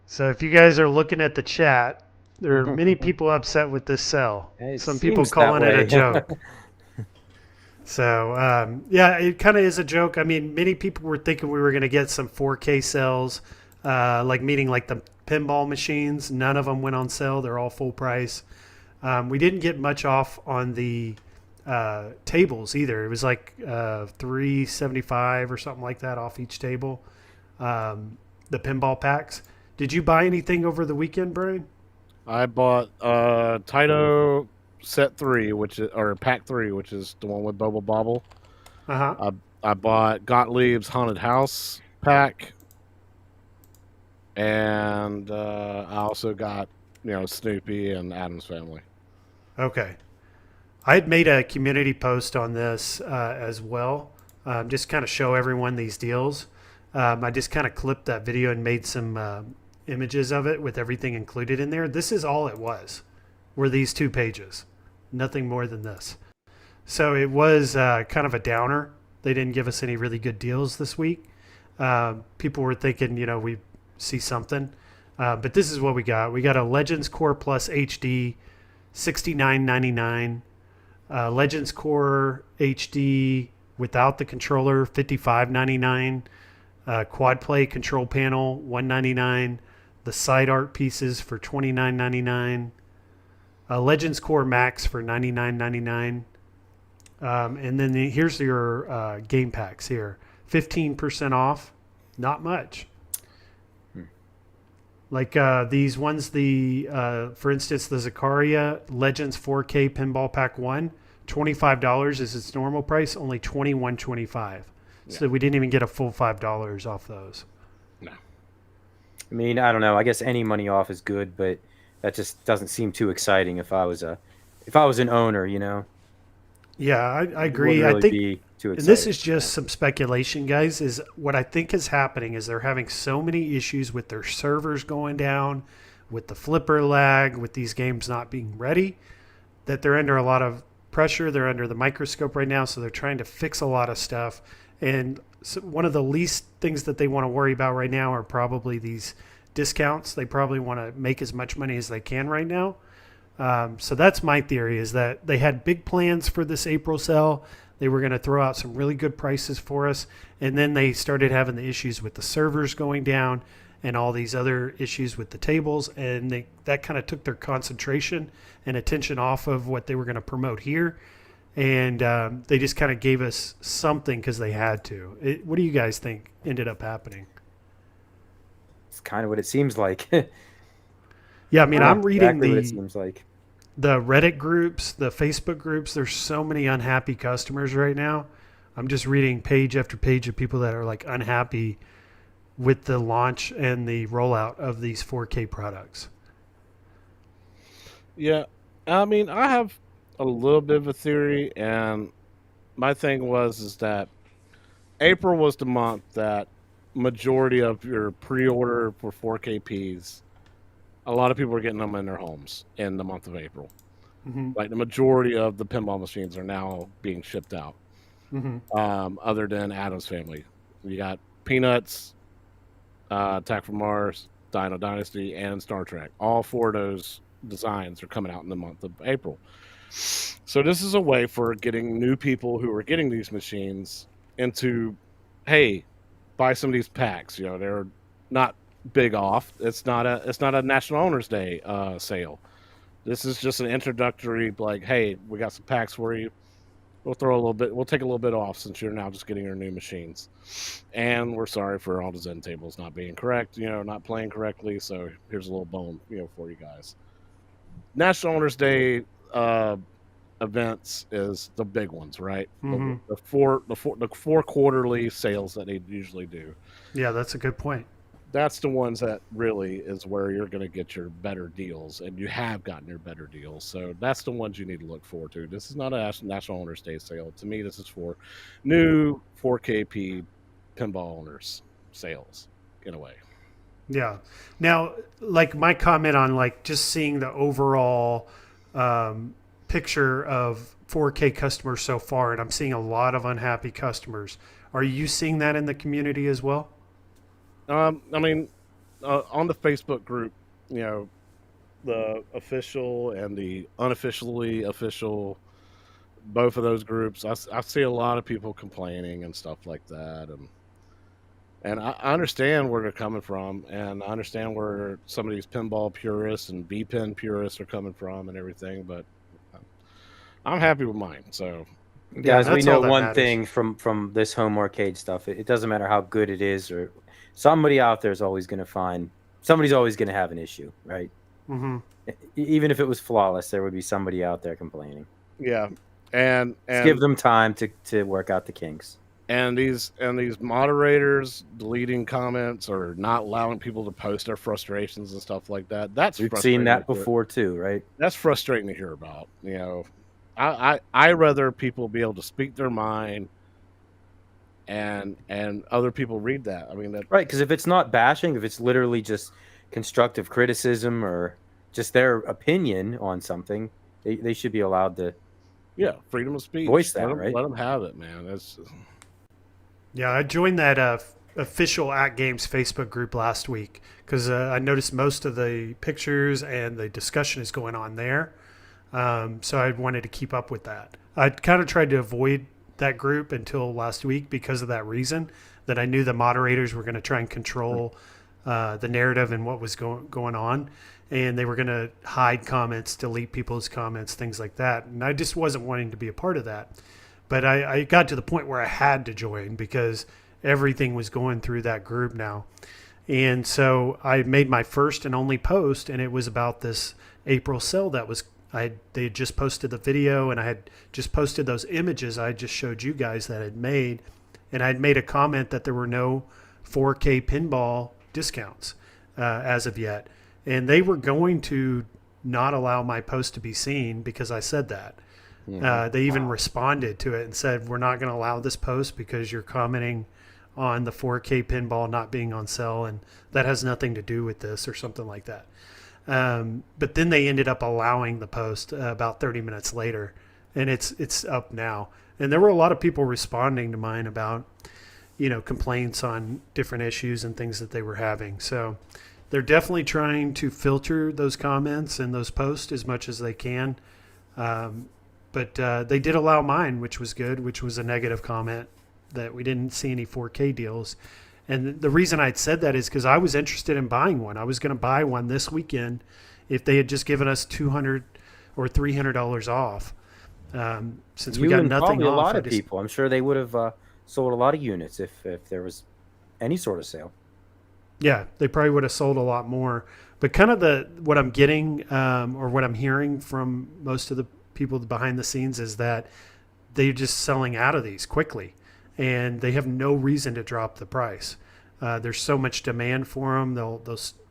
So if you guys are looking at the chat, there are many people upset with this sell. It Some people seems calling that it a way. joke. So yeah, it kind of is a joke. I mean, many people were thinking we were going to get some 4K sales, meaning like the pinball machines. None of them went on sale. They're all full price. We didn't get much off on the tables either. It was like $375 or something like that off each table. The pinball packs. Did you buy anything over the weekend, Brian? I bought Taito set 3, or pack 3, which is the one with Bubble Bobble. Uh-huh. I bought Gottlieb's Haunted House pack, and I also got Snoopy and Adam's Family. Okay. I had made a community post on this as well. just kind of show everyone these deals. I just kind of clipped that video and made some images of it with everything included in there. This is all it was, were these 2 pages, nothing more than this. So it was kind of a downer. They didn't give us any really good deals this week. People were thinking, we see something. But this is what we got. We got a Legends Core Plus HD, $69.99. Legends Core HD without the controller, $55.99. Quad Play control panel, $199. The side art pieces for $29.99. Legends Core Max for $99.99. And then here's your game packs here. 15% off. Not much. Like these ones, for instance, the Zakaria Legends 4K Pinball Pack 1, $25 is its normal price, only $21.25. Yeah. So we didn't even get a full $5 off those. No. I mean, I don't know. I guess any money off is good, but that just doesn't seem too exciting if I was an owner, Yeah, I agree. Really I think, be too and this is just some speculation, guys, is what I think is happening is they're having so many issues with their servers going down, with the flipper lag, with these games not being ready, that they're under a lot of pressure. They're under the microscope right now, so they're trying to fix a lot of stuff. And so one of the least things that they want to worry about right now are probably these discounts. They probably want to make as much money as they can right now. So that's my theory, is that they had big plans for this April sale. They were going to throw out some really good prices for us. And then they started having the issues with the servers going down and all these other issues with the tables. And that kind of took their concentration and attention off of what they were going to promote here. And they just kind of gave us something because they had to. What do you guys think ended up happening? It's kind of what it seems like. Yeah, I mean, I'm reading what it seems like. The Reddit groups, the Facebook groups. There's so many unhappy customers right now. I'm just reading page after page of people that are like unhappy with the launch and the rollout of these 4K products. Yeah, I mean, I have a little bit of a theory, and my thing is that April was the month that majority of your pre-order for 4KPs, a lot of people are getting them in their homes in the month of April. Mm-hmm. Like the majority of the pinball machines are now being shipped out. Mm-hmm. Other than Adam's Family, you got Peanuts, Attack from Mars, Dino Dynasty, and Star Trek. All 4 of those designs are coming out in the month of April. So this is a way for getting new people who are getting these machines into, hey, buy some of these packs. They're not big off. It's not a National Owners Day sale. This is just an introductory, like, hey, we got some packs for you. We'll take a little bit off since you're now just getting your new machines. And we're sorry for all the Zen tables not being correct, not playing correctly. So here's a little bone, for you guys. National Owners Day events is the big ones, right? Mm-hmm. The four quarterly sales that they usually do. Yeah, that's a good point. That's the ones that really is where you're going to get your better deals, and you have gotten your better deals. So that's the ones you need to look forward to. This is not a National Owners Day sale. To me, this is for new 4KP pinball owners sales, in a way. Yeah. Now, like my comment on like just seeing the overall picture of 4K customers so far, and I'm seeing a lot of unhappy customers. Are you seeing that in the community as well? I mean, on the Facebook group, the official and the unofficially official, both of those groups, I see a lot of people complaining and stuff like that, and I understand where they're coming from, and I understand where some of these pinball purists and B-pin purists are coming from and everything, but I'm happy with mine. So, guys, we know one thing from this home arcade stuff: it doesn't matter how good it is, or somebody out there is always going to somebody's always going to have an issue, right? Mm-hmm. Even if it was flawless, there would be somebody out there complaining. Yeah, and just give them time to work out the kinks. And these moderators deleting comments or not allowing people to post their frustrations and stuff like that. We've seen that before too, right? That's frustrating to hear about. I rather people be able to speak their mind and other people read that. I mean, that Right, because if it's not bashing, if it's literally just constructive criticism or just their opinion on something, they should be allowed to freedom of speech. voice that, right? Let them have it, man. That's Yeah, I joined that official AtGames Facebook group last week because I noticed most of the pictures and the discussion is going on there. So I wanted to keep up with that. I kind of tried to avoid that group until last week because of that reason, that I knew the moderators were going to try and control the narrative and what was going on. And they were going to hide comments, delete people's comments, things like that. And I just wasn't wanting to be a part of that. But I got to the point where I had to join because everything was going through that group now. And so I made my first and only post, and it was about this April sale that was they had just posted the video, and I had just posted those images I just showed you guys that I'd made. And I'd made a comment that there were no 4K pinball discounts as of yet. And they were going to not allow my post to be seen because I said that. They even responded to it and said, we're not going to allow this post because you're commenting on the 4K pinball not being on sale, and that has nothing to do with this, or something like that. But then they ended up allowing the post about 30 minutes later, and it's up now. And there were a lot of people responding to mine about, complaints on different issues and things that they were having. So they're definitely trying to filter those comments and those posts as much as they can. But they did allow mine, which was good, which was a negative comment that we didn't see any 4K deals. And the reason I'd said that is because I was interested in buying one. I was going to buy one this weekend if they had just given us $200 or $300 off. Since we got nothing probably off. A lot of people. I'm sure they would have sold a lot of units if there was any sort of sale. Yeah, they probably would have sold a lot more. But kind of what I'm getting or what I'm hearing from most of the people behind the scenes is that they're just selling out of these quickly, and they have no reason to drop the price. There's so much demand for them. They'll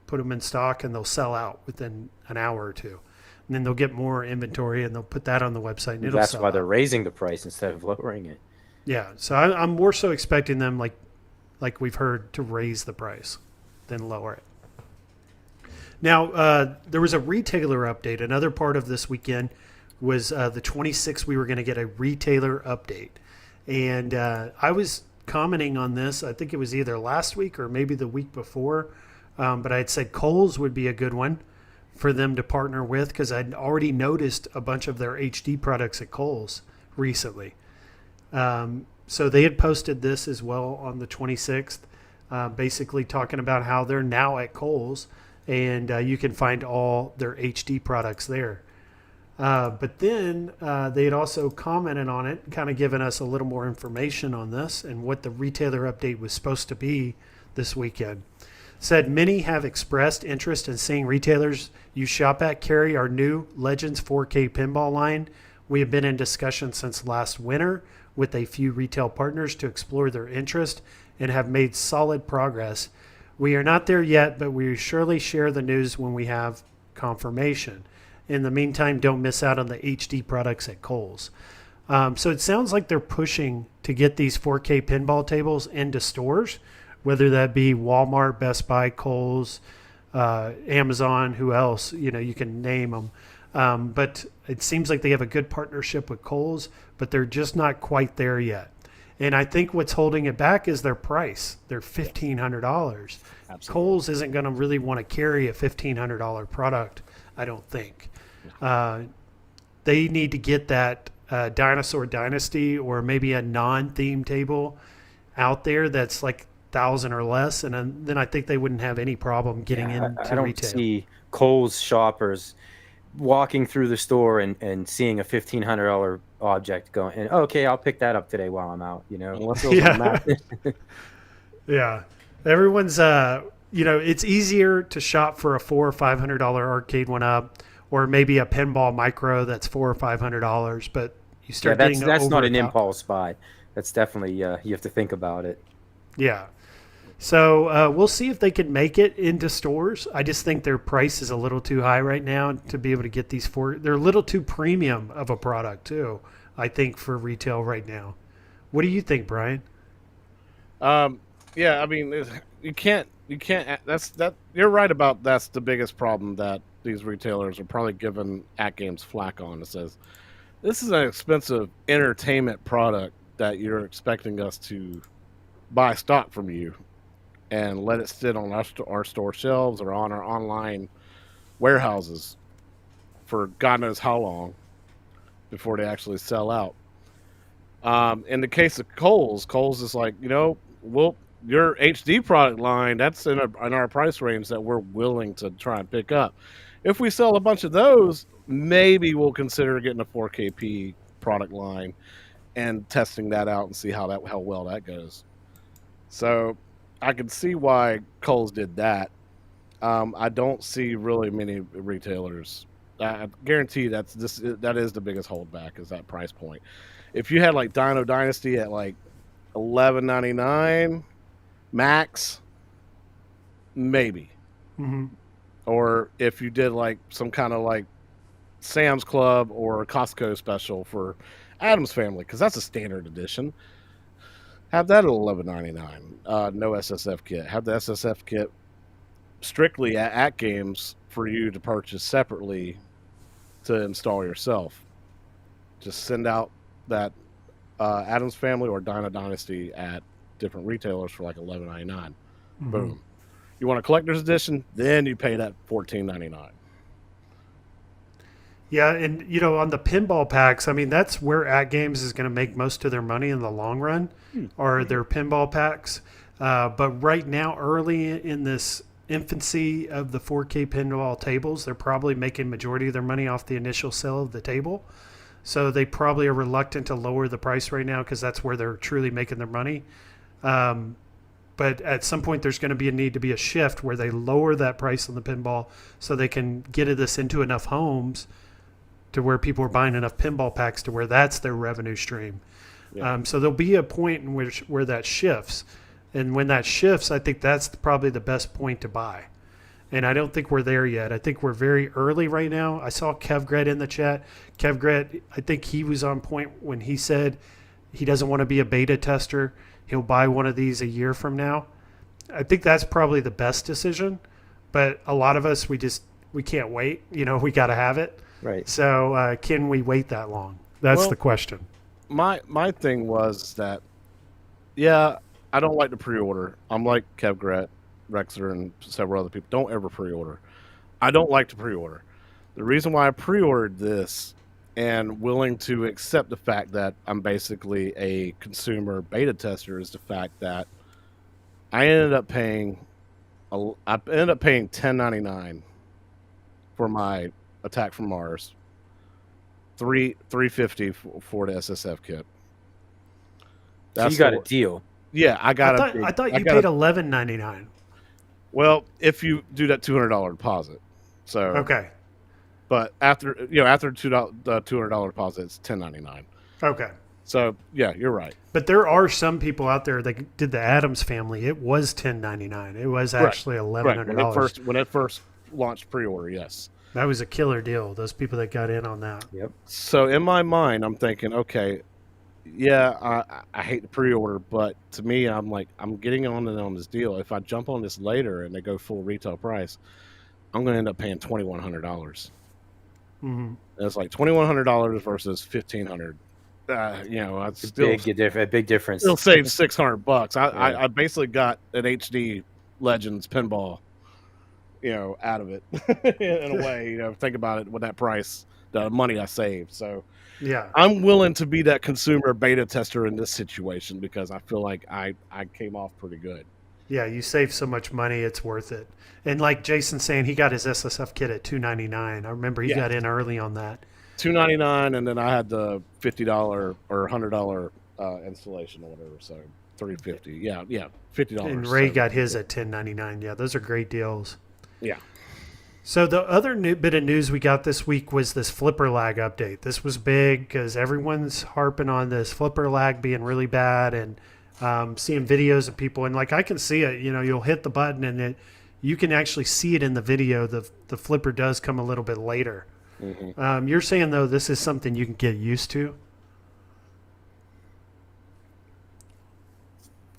put them in stock and they'll sell out within an hour or two. And then they'll get more inventory and they'll put that on the website and it'll That's sell why out. they're raising the price instead of lowering it. Yeah, so I'm more so expecting them, like we've heard, to raise the price than lower it. Now, there was a retailer update. Another part of this weekend was the 26th. We were going to get a retailer update. And I was commenting on this. I think it was either last week or maybe the week before. But I had said Kohl's would be a good one for them to partner with because I'd already noticed a bunch of their HD products at Kohl's recently. So they had posted this as well on the 26th, basically talking about how they're now at Kohl's and you can find all their HD products there. But then they had also commented on it, kind of given us a little more information on this and what the retailer update was supposed to be this weekend. Said many have expressed interest in seeing retailers you shop at carry our new Legends 4K pinball line. We have been in discussion since last winter with a few retail partners to explore their interest and have made solid progress. We are not there yet, but we surely share the news when we have confirmation. In the meantime, don't miss out on the HD products at Kohl's. So it sounds like they're pushing to get these 4K pinball tables into stores, whether that be Walmart, Best Buy, Kohl's, Amazon, who else, you can name them. But it seems like they have a good partnership with Kohl's, but they're just not quite there yet. And I think what's holding it back is their price. They're $1,500. Kohl's isn't going to really want to carry a $1,500 product, I don't think. They need to get that Dinosaur Dynasty or maybe a non-theme table out there that's like 1,000 or less, and then I think they wouldn't have any problem getting into I don't retail. see Kohl's shoppers walking through the store and seeing a $1,500 object going, and okay, I'll pick that up today while I'm out. Unless it was on that. Yeah, everyone's it's easier to shop for a $400 or $500 arcade one up, or maybe a pinball micro that's $400 or $500. But you start getting that's over not an impulse buy. That's definitely you have to think about it. Yeah. So we'll see if they can make it into stores. I just think their price is a little too high right now to be able to get these they're a little too premium of a product too, I think, for retail right now. What do you think, Brian? Yeah, I mean, you can't. You're right about that's the biggest problem that these retailers are probably giving AtGames flack on. It says this is an expensive entertainment product that you're expecting us to buy stock from you and let it sit on our store shelves or on our online warehouses for God knows how long before they actually sell out. In the case of Kohl's is like, well, your HD product line, that's in our price range that we're willing to try and pick up. If we sell a bunch of those, maybe we'll consider getting a 4KP product line and testing that out and see how well that goes. So I can see why Kohl's did that. I don't see really many retailers. I guarantee that is the biggest holdback is that price point. If you had like Dino Dynasty at like $11.99 max, maybe. Mm-hmm. Or if you did like some kind of like Sam's Club or a Costco special for Adam's Family, because that's a standard edition. Have that at $11.99. No SSF kit. Have the SSF kit strictly at games for you to purchase separately to install yourself. Just send out that Adam's Family or Dino Dynasty at different retailers for like $11.99. Mm-hmm. Boom. You want a collector's edition? Then you pay that $14.99. Yeah, and on the pinball packs, I mean that's where AtGames is going to make most of their money in the long run, are their pinball packs. But right now, early in this infancy of the 4K pinball tables, they're probably making majority of their money off the initial sale of the table. So they probably are reluctant to lower the price right now because that's where they're truly making their money. But at some point, there's going to be a need to be a shift where they lower that price on the pinball so they can get this into enough homes to where people are buying enough pinball packs to where that's their revenue stream. Yeah. So there'll be a point in where that shifts. And when that shifts, I think that's probably the best point to buy. And I don't think we're there yet. I think we're very early right now. I saw Kevgret in the chat. Kevgret, I think he was on point when he said he doesn't want to be a beta tester. He'll buy one of these a year from now. I think that's probably the best decision. But a lot of us, we can't wait. We got to have it. Right. So can we wait that long? That's the question. My thing was that, yeah, I don't like to pre-order. I'm like Kevgret, Rexer, and several other people. Don't ever pre-order. I don't like to pre-order. The reason why I pre-ordered this and willing to accept the fact that I'm basically a consumer beta tester is the fact that I ended up paying $10.99 for my Attack from Mars. $3.50 for the SSF kit. So you got a deal. Yeah, I thought you paid $11.99. Well, if you do that $200 deposit, so okay. But after the $200 deposit, it's $10.99. Okay. So yeah, you're right. But there are some people out there that did the Addams Family. It was $10.99. It was actually $1,100. Right. When it first launched pre-order, yes. That was a killer deal. Those people that got in on that. Yep. So in my mind, I'm thinking, okay, yeah, I hate the pre-order, but to me, I'm like, I'm getting on this deal. If I jump on this later and they go full retail price, I'm going to end up paying $2,100. Mm-hmm. It's like $2,100 versus $1,500. It's a big difference. It'll save $600. I basically got an HD Legends pinball, out of it in a way. Think about it with that price, the money I saved. So yeah, I'm willing to be that consumer beta tester in this situation because I feel like I came off pretty good. Yeah, you save so much money, it's worth it. And like Jason saying, he got his SSF kit at $299. I remember he got in early on that. $299, and then I had the $50 or $100 installation or whatever. So $350. Yeah, $50. And Ray got his at $10.99. Yeah, those are great deals. Yeah. So the other bit of news we got this week was this flipper lag update. This was big because everyone's harping on this flipper lag being really bad and seeing videos of people. And like I can see it, you'll hit the button and you can actually see it in the video. The flipper does come a little bit later. Mm-hmm. You're saying, though, this is something you can get used to?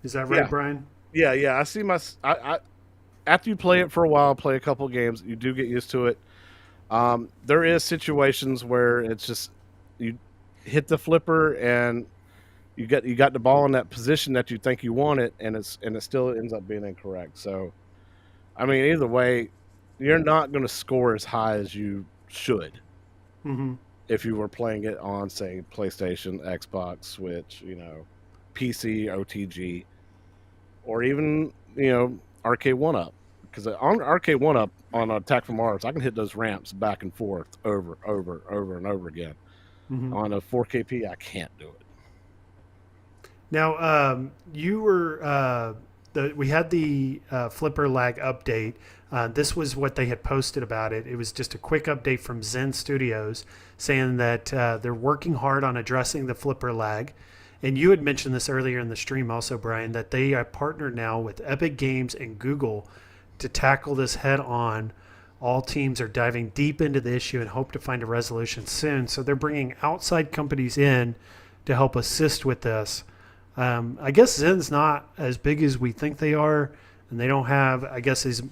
Is that right, Brian? Yeah. I see I after you play it for a while, play a couple games, you do get used to it. There is situations where it's just you hit the flipper and you got the ball in that position that you think you want it, and it still ends up being incorrect. So I mean, either way, you're not going to score as high as you should Mm-hmm. if you were playing it on, say, PlayStation, Xbox, Switch, PC, OTG, or even Arcade One Up. Because on Arcade One Up on Attack from Mars, I can hit those ramps back and forth over and over again. Mm-hmm. On a 4KP, I can't do it. Now, you were we had the flipper lag update. This was what they had posted about it. It was just a quick update from Zen Studios saying that they're working hard on addressing the flipper lag. And you had mentioned this earlier in the stream also, Brian, that they are partnered now with Epic Games and Google to tackle this head on. All teams are diving deep into the issue and hope to find a resolution soon. So they're bringing outside companies in to help assist with this. I guess Zen's not as big as we think they are, and they don't have, I guess, as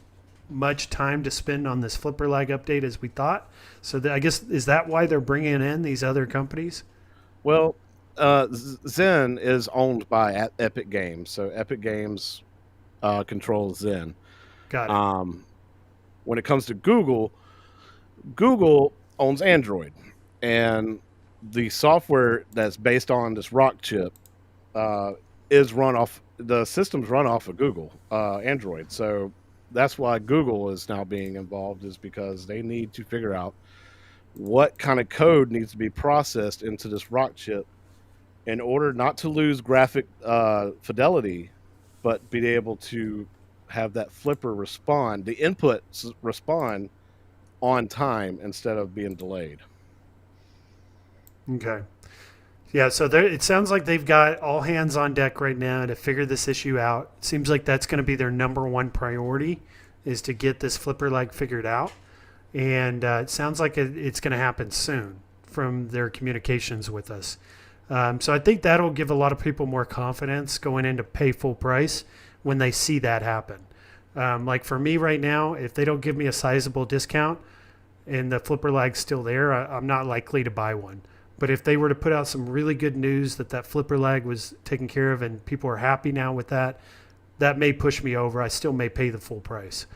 much time to spend on this flipper lag update as we thought. So I guess, is that why they're bringing in these other companies? Well, Zen is owned by Epic Games, so Epic Games controls Zen. Got it. When it comes to Google, Google owns Android, and the software that's based on this rock chip the systems run off of Google Android. So that's why Google is now being involved, is because they need to figure out what kind of code needs to be processed into this rock chip in order not to lose graphic fidelity, but be able to have that flipper respond, the inputs respond on time instead of being delayed. Okay. Yeah, so it sounds like they've got all hands on deck right now to figure this issue out. It seems like that's going to be their number one priority, is to get this flipper lag figured out. And it sounds like it's going to happen soon from their communications with us. So I think that'll give a lot of people more confidence going in to pay full price when they see that happen. Like for me right now, if they don't give me a sizable discount and the flipper lag's still there, I'm not likely to buy one. But if they were to put out some really good news that flipper lag was taken care of and people are happy now with that, that may push me over. I still may pay the full price.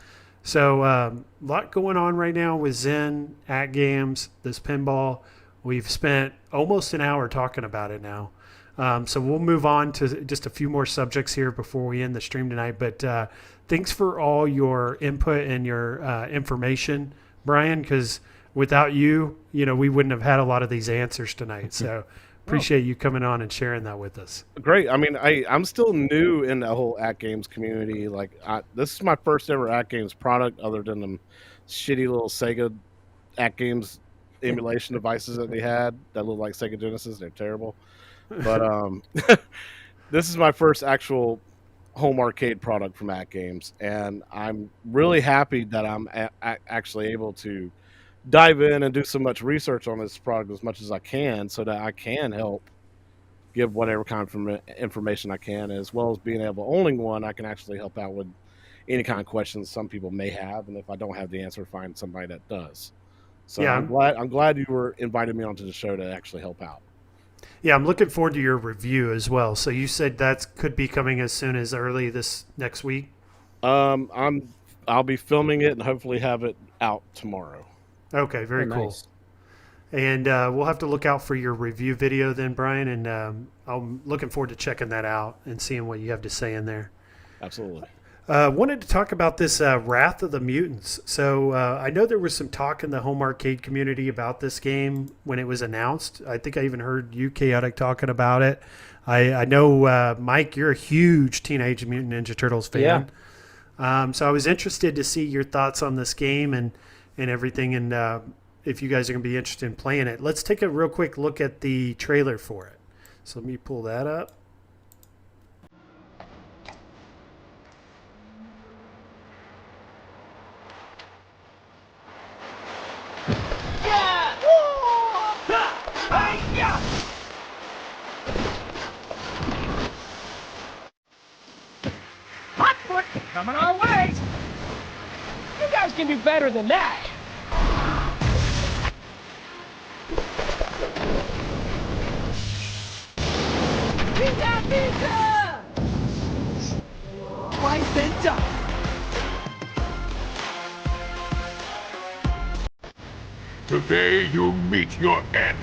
So a lot going on right now with Zen, AtGames, this pinball. We've spent almost an hour talking about it now. So we'll move on to just a few more subjects here before we end the stream tonight. But thanks for all your input and your information, Brian, because without you, we wouldn't have had a lot of these answers tonight. So appreciate you coming on and sharing that with us. Great. I mean, I'm still new in the whole AtGames community. Like, this is my first ever AtGames product, other than them shitty little Sega AtGames emulation devices that they had that look like Sega Genesis. They're terrible. But this is my first actual home arcade product from AtGames, and I'm really happy that I'm actually able to dive in and do so much research on this product as much as I can, so that I can help give whatever kind of information I can, as well as being able, owning one, I can actually help out with any kind of questions some people may have, and if I don't have the answer, find somebody that does. So yeah, I'm glad you were invited me onto the show to actually help out. Yeah, I'm looking forward to your review as well. So you said that could be coming as soon as early this next week? I'll be filming it and hopefully have it out tomorrow. Okay, very cool. Nice. And we'll have to look out for your review video then, Brian, and I'm looking forward to checking that out and seeing what you have to say in there. Absolutely. Wanted to talk about this Wrath of the Mutants. So I know there was some talk in the home arcade community about this game when it was announced. I think I even heard you, Chaotic, talking about it. I know, Mike, you're a huge Teenage Mutant Ninja Turtles fan. Yeah. So I was interested to see your thoughts on this game and everything, and if you guys are going to be interested in playing it. Let's take a real quick look at the trailer for it. So let me pull that up. can do better than that. Pizza, pizza! Placenta! Today you meet your end.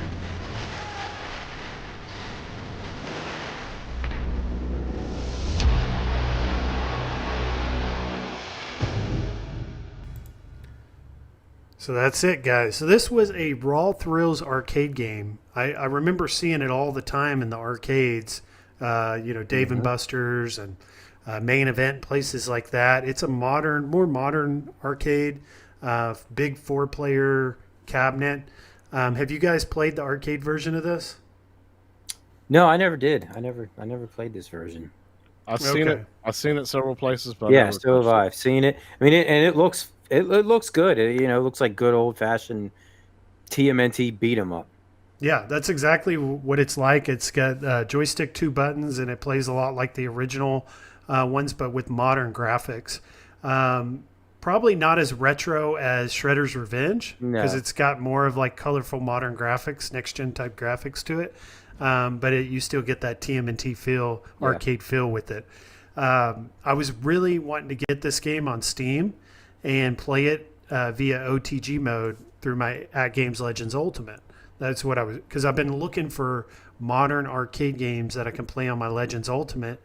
So that's it, guys. So this was a Raw Thrills arcade game. I remember seeing it all the time in the arcades, Dave and Buster's and Main Event, places like that. It's a more modern arcade, big 4-player cabinet. Have you guys played the arcade version of this? No, I never did. I never played this version. I've seen Okay. it. I've seen it several places, but Yeah, so have I. I've seen it. I mean, it looks good. It looks like good old fashioned TMNT beat 'em up. Yeah, that's exactly what it's like. It's got joystick, 2 buttons, and it plays a lot like the original ones, but with modern graphics. Probably not as retro as Shredder's Revenge, because No. it's got more of like colorful modern graphics, next-gen type graphics to it. But you still get that TMNT feel, arcade feel with it. I was really wanting to get this game on Steam and play it via OTG mode through my AtGames Legends Ultimate. That's what because I've been looking for modern arcade games that I can play on my Legends Ultimate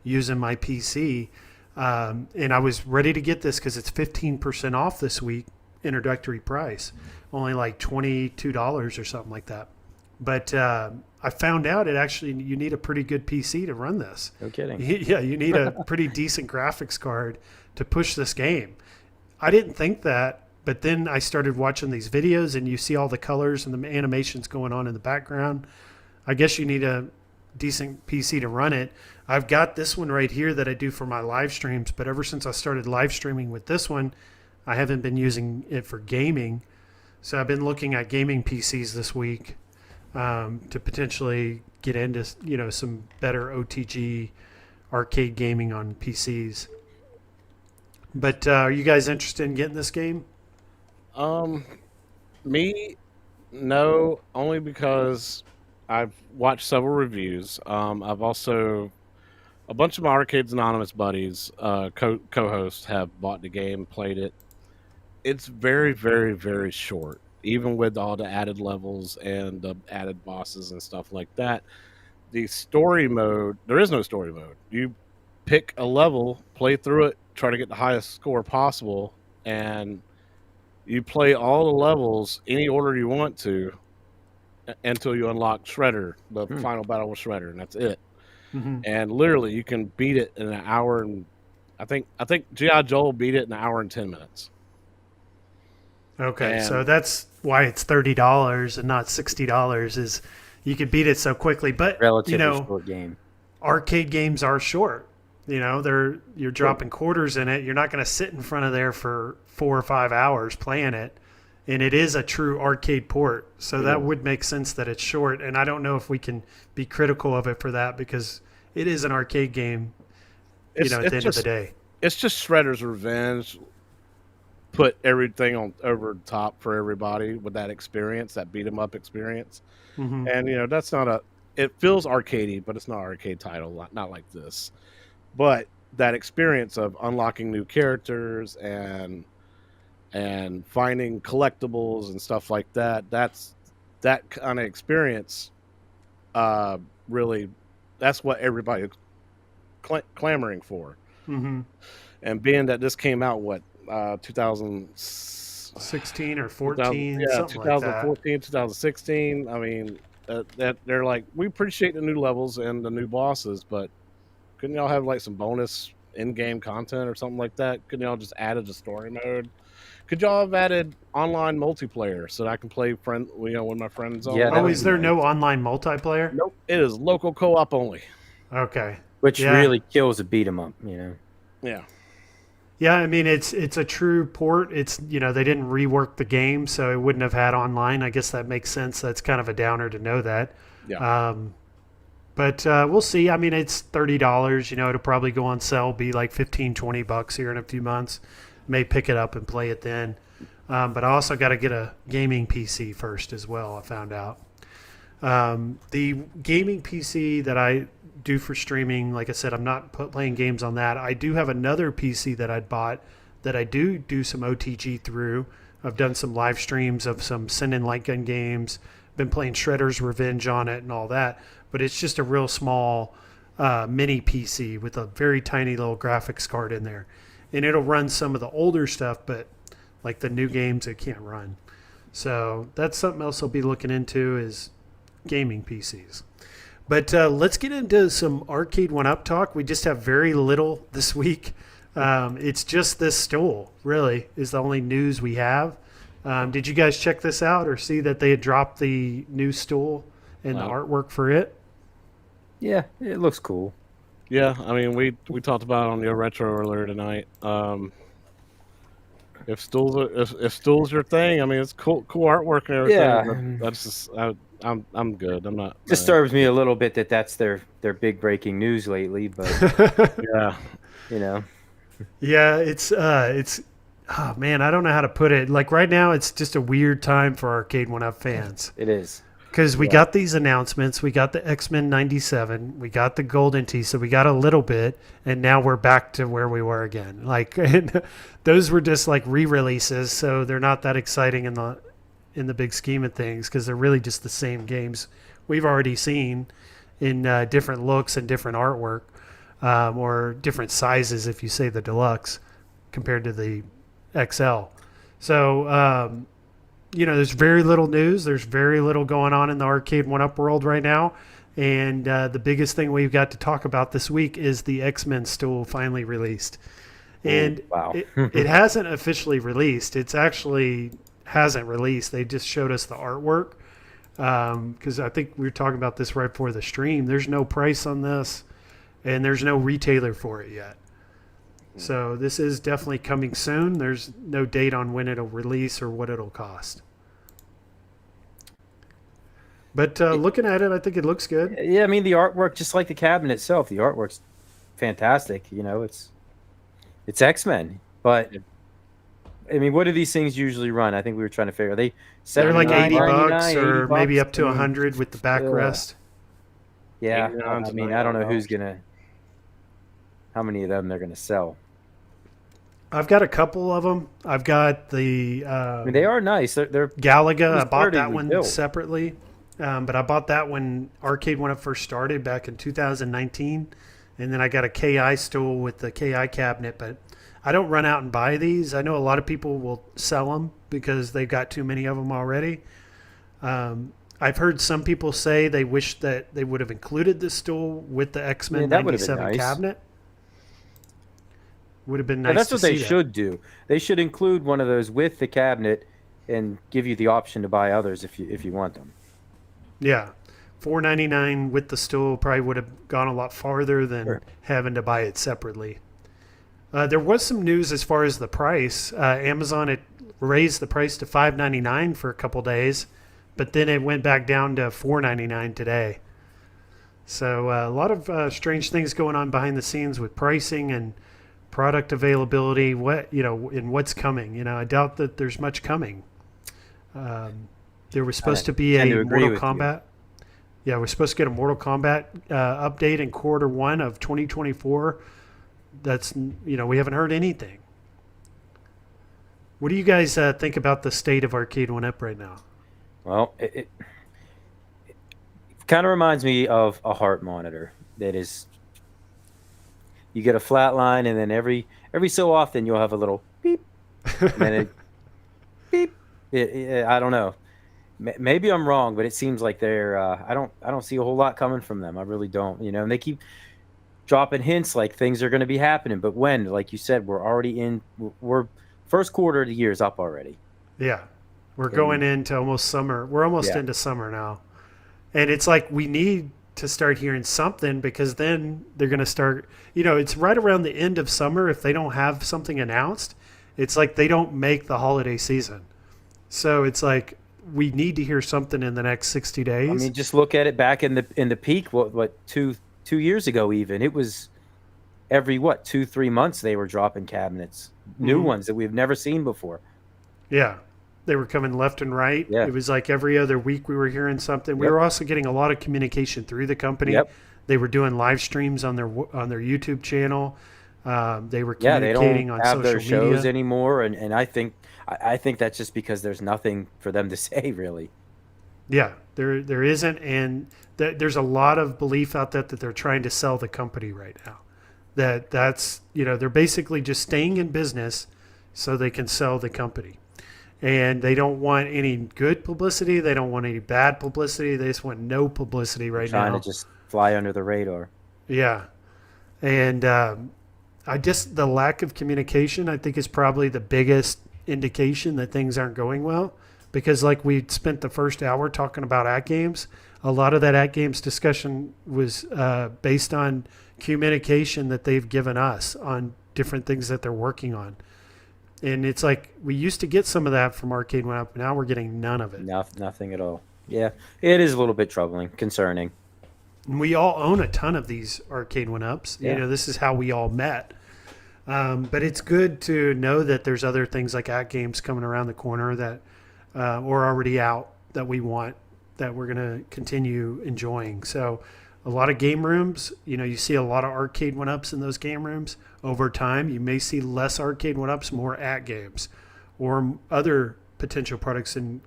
using my PC. And I was ready to get this because it's 15% off this week, introductory price, only like $22 or something like that. But I found out you need a pretty good PC to run this. No kidding. Yeah, you need a pretty decent graphics card to push this game. I didn't think that, but then I started watching these videos and you see all the colors and the animations going on in the background. I guess you need a decent PC to run it. I've got this one right here that I do for my live streams, but ever since I started live streaming with this one, I haven't been using it for gaming. So I've been looking at gaming PCs this week to potentially get into some better OTG arcade gaming on PCs. But are you guys interested in getting this game? Me, no, only because I've watched several reviews. I've also a bunch of my Arcades Anonymous buddies, co-hosts, have bought the game, played it. It's very, very, very short, even with all the added levels and the added bosses and stuff like that. The story mode, there is no story mode. You pick a level, play through it, try to get the highest score possible, and you play all the levels any order you want to until you unlock Shredder, the final battle with Shredder, and that's it. Mm-hmm. And literally, you can beat it in an hour, and I think G.I. Joel beat it in an hour and 10 minutes. Okay, And- so that's why it's $30 and not $60. Is you could beat it so quickly, but Relatively short game. arcade games are short. You're dropping quarters in it. You're not going to sit in front of there for 4 or 5 hours playing it, and it is a true arcade port. So that would make sense that it's short. And I don't know if we can be critical of it for that because it is an arcade game. At the end of the day, It's just Shredder's Revenge. Put everything over the top for everybody with that experience, that beat 'em up experience. Mm-hmm. And that's not it feels arcadey, but it's not an arcade title, not like this. But that experience of unlocking new characters and finding collectibles and stuff like that, that kind of experience really, that's what everybody clamoring for. Mm-hmm. And being that this came out 2016 or 14, something like that. 2014, 2016. I mean, that they're like, we appreciate the new levels and the new bosses, but couldn't y'all have like some bonus in-game content or something like that? Couldn't y'all just added a story mode? Could y'all have added online multiplayer so that I can play with my friends on? Yeah, that would is be there nice. no online multiplayer? Nope. It is local co-op only. Okay. Which Yeah. really kills a beat 'em up, Yeah. Yeah, I mean it's a true port. It's they didn't rework the game, so it wouldn't have had online. I guess that makes sense. That's kind of a downer to know that. Yeah. But we'll see. I mean, it's $30. It'll probably go on sale, be like $15, $20 here in a few months. May pick it up and play it then. But I also got to get a gaming PC first as well, I found out. The gaming PC that I do for streaming, like I said, I'm not playing games on that. I do have another PC that I'd bought that I do some OTG through. I've done some live streams of some Sin and Light Gun games, been playing Shredder's Revenge on it and all that. But it's just a real small mini PC with a very tiny little graphics card in there. And it'll run some of the older stuff, but like the new games it can't run. So that's something else I'll be looking into is gaming PCs. But let's get into some Arcade 1-Up talk. We just have very little this week. It's just this stool, really, is the only news we have. Did you guys check this out or see that they had dropped the new stool and the artwork for it? Yeah, it looks cool. Yeah, I mean, we talked about it on the retro earlier tonight. If stools your thing, I mean, it's cool artwork and everything. Yeah, but that's just I'm good. I'm not. Disturbs me a little bit that that's their big breaking news lately, but Yeah. you know, Yeah, it's oh man, I don't know how to put it. Like right now, it's just a weird time for Arcade 1-Up fans. it is. Because we got these announcements. We got the X-Men 97. We got the Golden Tee. So we got a little bit. And now we're back to where we were again. Like, and those were just like re-releases. So they're not that exciting in the big scheme of things because they're really just the same games we've already seen in different looks and different artwork or different sizes if you say the deluxe compared to the XL. So, there's very little news. There's very little going on in the Arcade 1-Up world right now. And the biggest thing we've got to talk about this week is the X-Men stool finally released. And wow. it hasn't officially released. It's actually hasn't released. They just showed us the artwork. Because I think we were talking about this right before the stream. There's no price on this. And there's no retailer for it yet. So this is definitely coming soon. There's no date on when it'll release or what it'll cost. But looking at it, I think it looks good. Yeah, I mean the artwork, just like the cabinet itself, the artwork's fantastic. It's X-Men, but I mean, what do these things usually run? I think we were trying to figure. Are they They're like $80 $79, or maybe bucks? up to $100 with the backrest. Yeah, $89 I mean, I don't know how many of them they're gonna sell. I've got a couple of them. I've got the I mean, they are nice. They're Galaga. I bought that sturdy one built. separately, but I bought that when Arcade 1-Up first started back in 2019, and then I got a KI stool with the KI cabinet. But I don't run out and buy these. I know a lot of people will sell them because they've got too many of them already. I've heard some people say they wish that they would have included this stool with the X-Men that would have been 97 nice. cabinet. Would have been Yeah, nice. that's to what they see that. should do. They should include one of those with the cabinet and give you the option to buy others if you want them. Yeah, $4.99 with the stool probably would have gone a lot farther than Sure. having to buy it separately. There was some news as far as the price. Amazon had raised the price to $5.99 for a couple days, but then it went back down to $4.99 today. So a lot of strange things going on behind the scenes with pricing and product availability. And what's coming. I doubt that there's much coming. There was supposed to be tend to a agree Mortal with you. Kombat. Yeah, we're supposed to get a Mortal Kombat update in Q1 of 2024. That's we haven't heard anything. What do you guys think about the state of Arcade 1-Up right now? Well, it kind of reminds me of a heart monitor. That is, you get a flat line, and then every so often you'll have a little beep, and then it beep. I don't know. Maybe I'm wrong, but it seems like they're. I don't see a whole lot coming from them. I really don't. And they keep dropping hints like things are going to be happening, but when, like you said, we're first quarter of the year is up already. Yeah, we're going into almost summer. We're almost into summer now, and it's like we need to start hearing something because then they're going to start. It's right around the end of summer. If they don't have something announced, it's like they don't make the holiday season. So it's like we need to hear something in the next 60 days. I mean, just look at it back in the peak. What 2 years ago even it was every 2-3 months they were dropping cabinets, new ones that we've never seen before. Yeah. They were coming left and right. Yeah. It was like every other week we were hearing something. We Yep. were also getting a lot of communication through the company. Yep. They were doing live streams on their YouTube channel. They were Yeah, they communicating don't on have social their shows media anymore, and I think that's just because there's nothing for them to say, really. Yeah, there isn't, and there's a lot of belief out there that they're trying to sell the company right now. That's they're basically just staying in business so they can sell the company, and they don't want any good publicity. They don't want any bad publicity. They just want no publicity right now. Trying to just fly under the radar. Yeah, and the lack of communication, I think, is probably the biggest indication that things aren't going well. Because like we spent the first hour talking about AtGames, a lot of that AtGames discussion was based on communication that they've given us on different things that they're working on. And it's like we used to get some of that from Arcade One Up. Now we're getting none of it. Nothing at all. Yeah, it is a little bit troubling, concerning. And we all own a ton of these Arcade One Ups. Yeah. This is how we all met. But it's good to know that there's other things like AtGames coming around the corner that or already out that we want, that we're going to continue enjoying. So a lot of game rooms, you see a lot of Arcade One-Ups in those game rooms. Over time, you may see less Arcade One-Ups, more AtGames, or other potential products and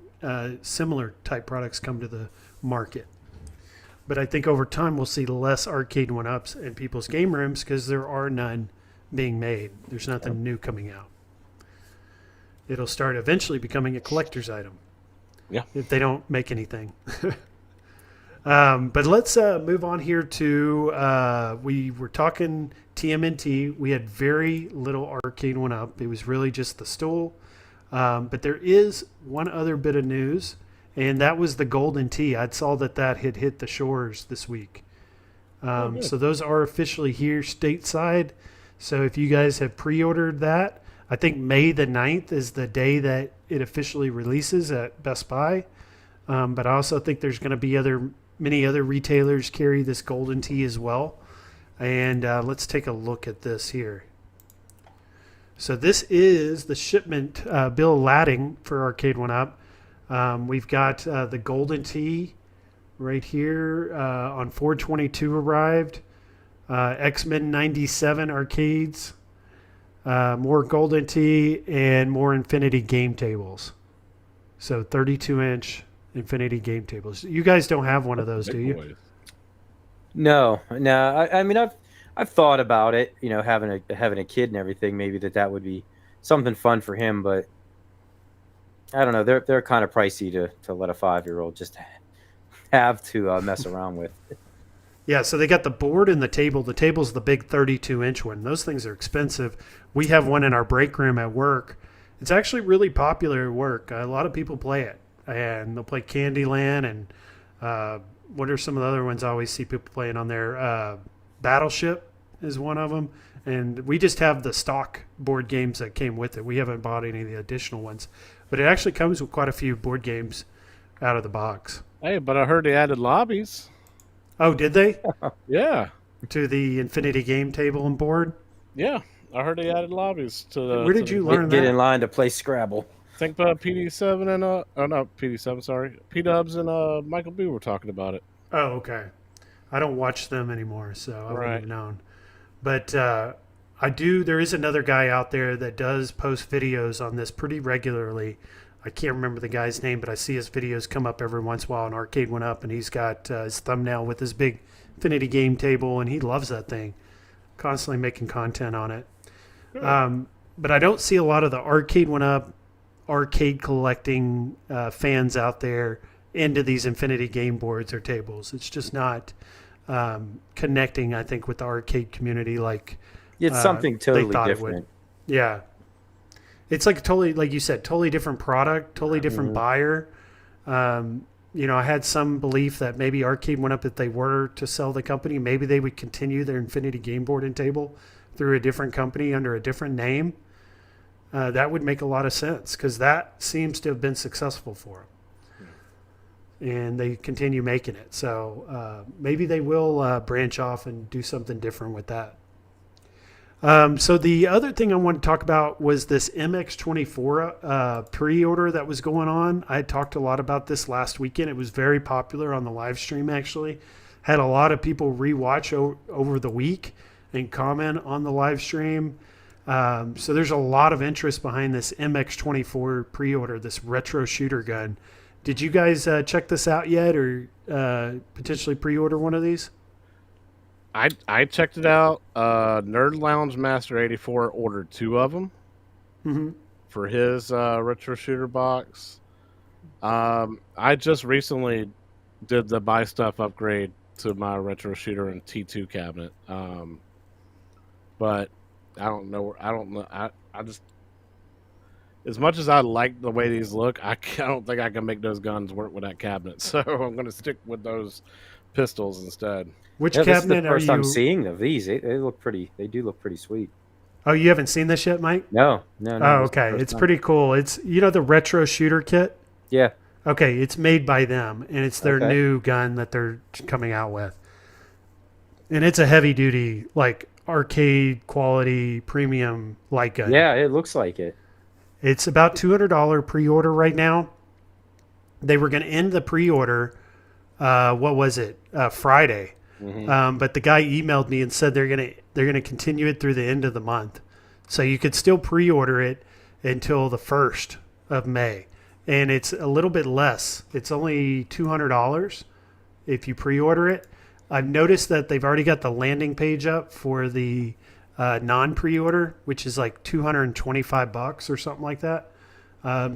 similar type products come to the market. But I think over time, we'll see less Arcade One-Ups in people's game rooms because there are none being made. There's nothing new coming out. It'll start eventually becoming a collector's item. Yeah. If they don't make anything. But let's move on here to, we were talking TMNT. We had very little Arcade One-Up. It was really just the stool. But there is one other bit of news, and that was the Golden Tee. I saw that had hit the shores this week. So those are officially here stateside. So if you guys have pre-ordered that, I think May the 9th is the day that it officially releases at Best Buy. But I also think there's going to be many other retailers carry this Golden Tee as well. And let's take a look at this here. So this is the shipment bill lading for Arcade One-Up. We've got the Golden Tee right here on 4/22 arrived. X-Men 97 arcades. More Golden Tee and more Infinity game tables. So 32-inch Infinity game tables. You guys don't have one of those, do you? No. I mean, I've thought about it. Having a kid and everything. Maybe that would be something fun for him. But I don't know. They're kind of pricey to let a 5-year-old just have to mess around with. Yeah, so they got the board and the table. The table's the big 32-inch one. Those things are expensive. We have one in our break room at work. It's actually really popular at work. A lot of people play it, and they'll play Candyland, and what are some of the other ones I always see people playing on there? Battleship is one of them, and we just have the stock board games that came with it. We haven't bought any of the additional ones, but it actually comes with quite a few board games out of the box. Hey, but I heard they added lobbies. Oh, did they? Yeah. To the Infinity game table and board? Yeah. I heard they added lobbies to the. Where did you learn Get that? in line to play Scrabble. I think PD7 and not PD7, sorry. P-Dubs and Michael B were talking about it. Oh, okay. I don't watch them anymore, so I wouldn't have known. But I do. There is another guy out there that does post videos on this pretty regularly. I can't remember the guy's name, but I see his videos come up every once in a while. And Arcade One Up, and he's got his thumbnail with his big Infinity game table, and he loves that thing. Constantly making content on it. But I don't see a lot of the Arcade One Up, arcade collecting fans out there into these Infinity game boards or tables. It's just not connecting, I think, with the arcade community like It's something totally different. Yeah. It's like totally, like you said, totally different product, totally different buyer. I had some belief that maybe Arcade One Up, if they were to sell the company, maybe they would continue their Infinity game board and table through a different company under a different name. That would make a lot of sense because that seems to have been successful for them. And they continue making it. So maybe they will branch off and do something different with that. So the other thing I wanted to talk about was this MX24 pre-order that was going on. I talked a lot about this last weekend. It was very popular on the live stream, actually. Had a lot of people rewatch over the week and comment on the live stream. So there's a lot of interest behind this MX24 pre-order, this retro shooter gun. Did you guys check this out yet, or potentially pre-order one of these? I checked it out. Nerd Lounge Master 84 ordered 2 of them for his retro shooter box. I just recently did the buy stuff upgrade to my retro shooter and T2 cabinet. But I don't know. I just, as much as I like the way these look, I don't think I can make those guns work with that cabinet. So I'm going to stick with those pistols instead. Which This is cabinet the are first I'm you? seeing of these. They look pretty. They do look pretty sweet. Oh, you haven't seen this yet, Mike? No. Oh, this is the okay. first It's time. pretty cool. It's the retro shooter kit. Yeah. Okay, it's made by them, and it's their Okay. new gun that they're coming out with. And it's a heavy duty, like arcade quality premium light gun. Yeah, it looks like it. It's about $200 pre-order right now. They were going to end the pre-order. What was it? Friday. But the guy emailed me and said they're gonna continue it through the end of the month, so you could still pre-order it until the 1st of May, and it's a little bit less. It's only $200 if you pre-order it. I've noticed that they've already got the landing page up for the non-pre-order, which is like $225 or something like that.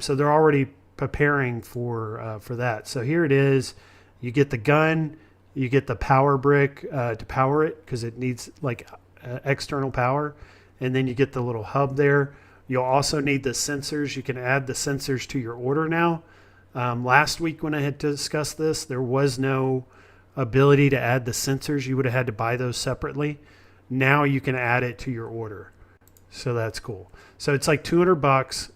So they're already preparing for that. So here it is. You get the gun. You get the power brick to power it because it needs like external power. And then you get the little hub there. You'll also need the sensors. You can add the sensors to your order now. Last week when I had discussed this, there was no ability to add the sensors. You would have had to buy those separately. Now you can add it to your order. So that's cool. So it's like $200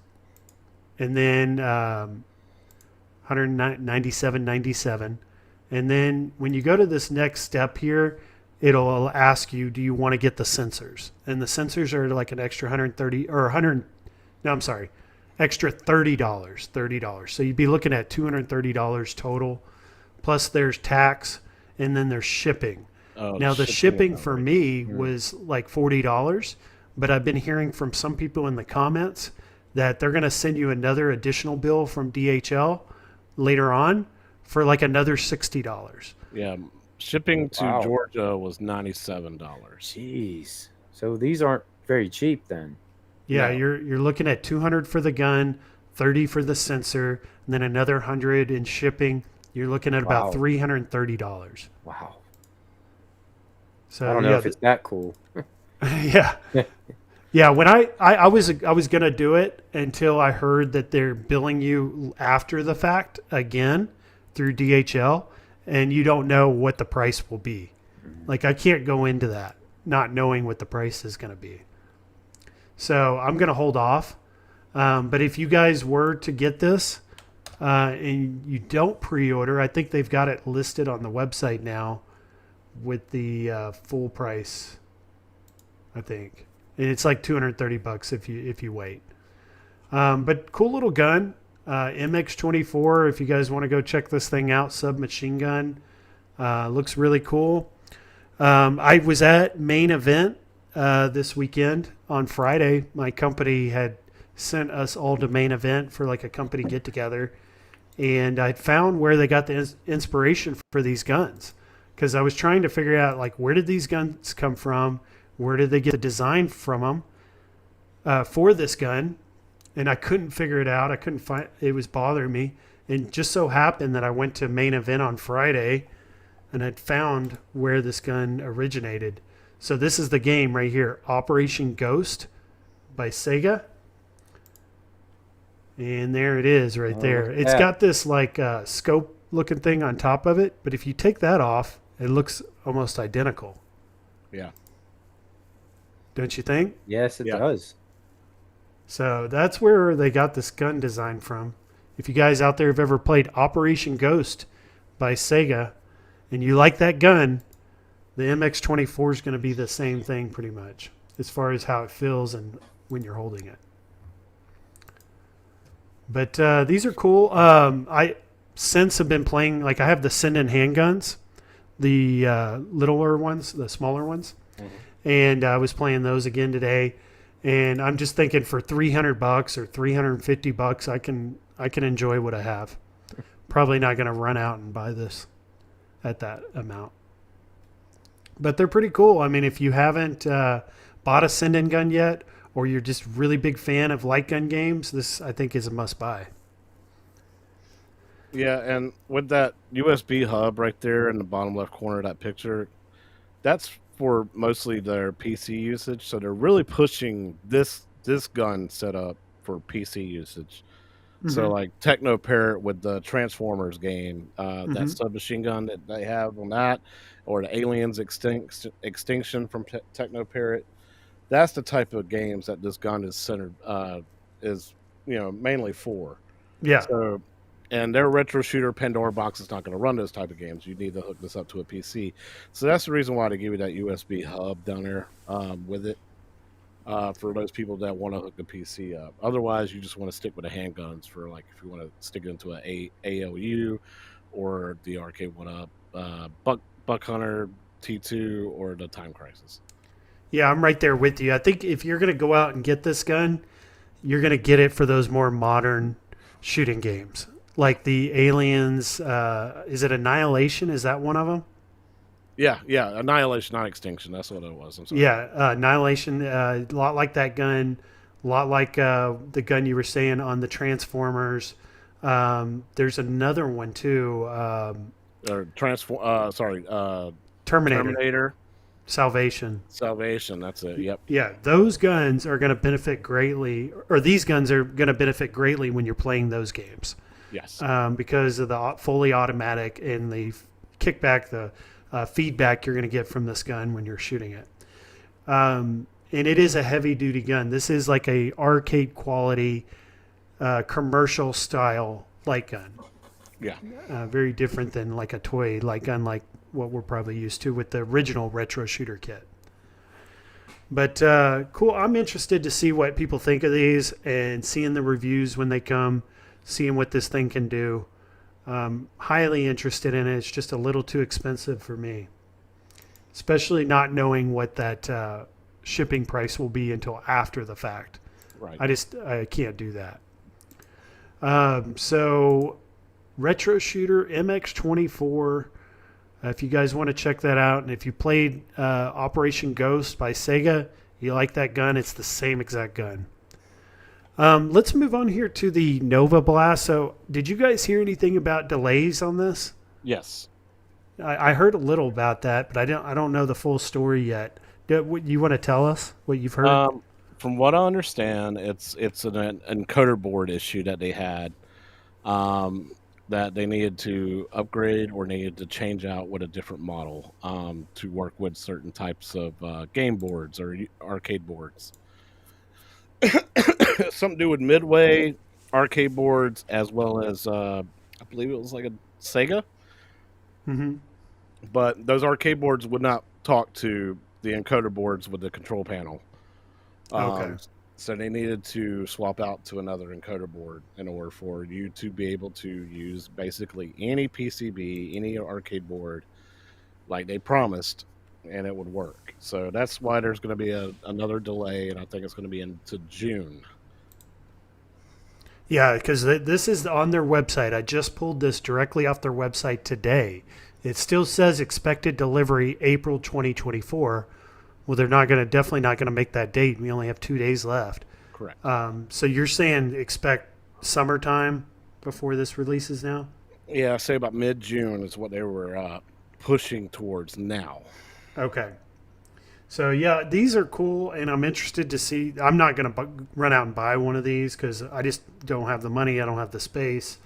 and then $197.97. And then when you go to this next step here, it'll ask you, do you want to get the sensors? And the sensors are like an extra extra $30. So you'd be looking at $230 total. Plus there's tax and then there's shipping. Oh, Now the shipping for me was like $40, but I've been hearing from some people in the comments that they're going to send you another additional bill from DHL later on for like another $60. Yeah, shipping to Wow. Georgia was $97. Jeez. So these aren't very cheap then. Yeah, No. you're looking at $200 for the gun, $30 for the sensor, and then another $100 in shipping. You're looking at about Wow. $330. Wow. So I don't know yeah, if it's that cool. yeah. Yeah, when I was gonna do it until I heard that they're billing you after the fact again through DHL, and you don't know what the price will be. Like I can't go into that not knowing what the price is going to be. So I'm going to hold off. But if you guys were to get this and you don't pre-order, I think they've got it listed on the website now with the full price, I think. And it's like $230 if you wait. But cool little gun, MX24. If you guys want to go check this thing out, submachine gun, looks really cool. I was at Main Event this weekend on Friday. My company had sent us all to Main Event for like a company get together, and I found where they got the inspiration for these guns, because I was trying to figure out like where did these guns come from. Where did they get the design from them for this gun? And I couldn't figure it out. I couldn't find it. Was bothering me. And just so happened that I went to Main Event on Friday and I'd found where this gun originated. So this is the game right here, Operation Ghost by Sega. And there it is right there. It's got this like scope looking thing on top of it. But if you take that off, it looks almost identical. Yeah. Don't you think? Yes, it Yeah. does. So that's where they got this gun design from. If you guys out there have ever played Operation Ghost by Sega and you like that gun, the MX-24 is going to be the same thing pretty much. as far as how it feels and when you're holding it. But these are cool. I since have been playing, like I have the Senden handguns, the littler ones, the smaller ones, and I was playing those again today. And I'm just thinking for $300 or $350, I can enjoy what I have. Probably not going to run out and buy this at that amount. But they're pretty cool. I mean, if you haven't bought a Senden gun yet, or you're just really big fan of light gun games, this I think is a must buy. Yeah, and with that USB hub right there in the bottom left corner of that picture, that's for mostly their PC usage. So they're really pushing this gun setup for PC usage. So like Techno Parrot with the Transformers game, that submachine gun that they have on that, or the Aliens Extinction from Techno Parrot, that's the type of games that this gun is centered, is mainly for. Yeah. So, and their retro shooter Pandora box is not going to run those type of games. You need to hook this up to a PC. So that's the reason why they give you that USB hub down there with it. For those people that want to hook the PC up. Otherwise, you just want to stick with the handguns for, like, if you want to stick it into a ALU or the arcade one-up, Buck Hunter T2 or the Time Crisis. Yeah, I'm right there with you. I think if you're going to go out and get this gun, you're going to get it for those more modern shooting games. Like the Aliens, is it Annihilation? Is that one of them? Yeah, Annihilation, not Extinction. That's what it was. I'm sorry. Yeah, Annihilation, a lot like that gun, a lot like the gun you were saying on the Transformers. There's another one too. Terminator. Salvation. That's it. Yep. Yeah, those guns are going to benefit greatly, or these guns are going to benefit greatly when you're playing those games. Yes. Because of the fully automatic and the kickback, the feedback you're going to get from this gun when you're shooting it. And it is a heavy duty gun. This is like a arcade quality, commercial style light gun. Yeah. Very different than like a toy light gun, like what we're probably used to with the original retro shooter kit. But cool. I'm interested to see what people think of these and seeing the reviews when they come, seeing what this thing can do. Highly interested in it. It's just a little too expensive for me, especially not knowing what that shipping price will be until after the fact. Right. I can't do that. So retro shooter MX24, if you guys want to check that out, and if you played Operation Ghost by Sega, you like that gun, it's the same exact gun. Let's move on here to the Nova Blast. So did you guys hear anything about delays on this? Yes. I heard a little about that, but I don't know the full story yet. You want to tell us what you've heard? From what I understand, it's an encoder board issue that they had, that they needed to upgrade or needed to change out with a different model to work with certain types of game boards or arcade boards. Something to do with Midway arcade boards, as well as I believe it was like a Sega. Mm-hmm. But those arcade boards would not talk to the encoder boards with the control panel. Okay. So they needed to swap out to another encoder board in order for you to be able to use basically any PCB, any arcade board, like they promised, and it would work. So that's why there's going to be another delay, and I think it's going to be into June. Yeah, because this is on their website. I just pulled this directly off their website today. It still says expected delivery April 2024. Well, they're definitely not going to make that date. We only have 2 days left. Correct. So you're saying expect summertime before this releases now? Yeah, I say about mid-June is what they were pushing towards now. Okay. So, yeah, these are cool, and I'm interested to see. I'm not going to run out and buy one of these because I just don't have the money. I don't have the space.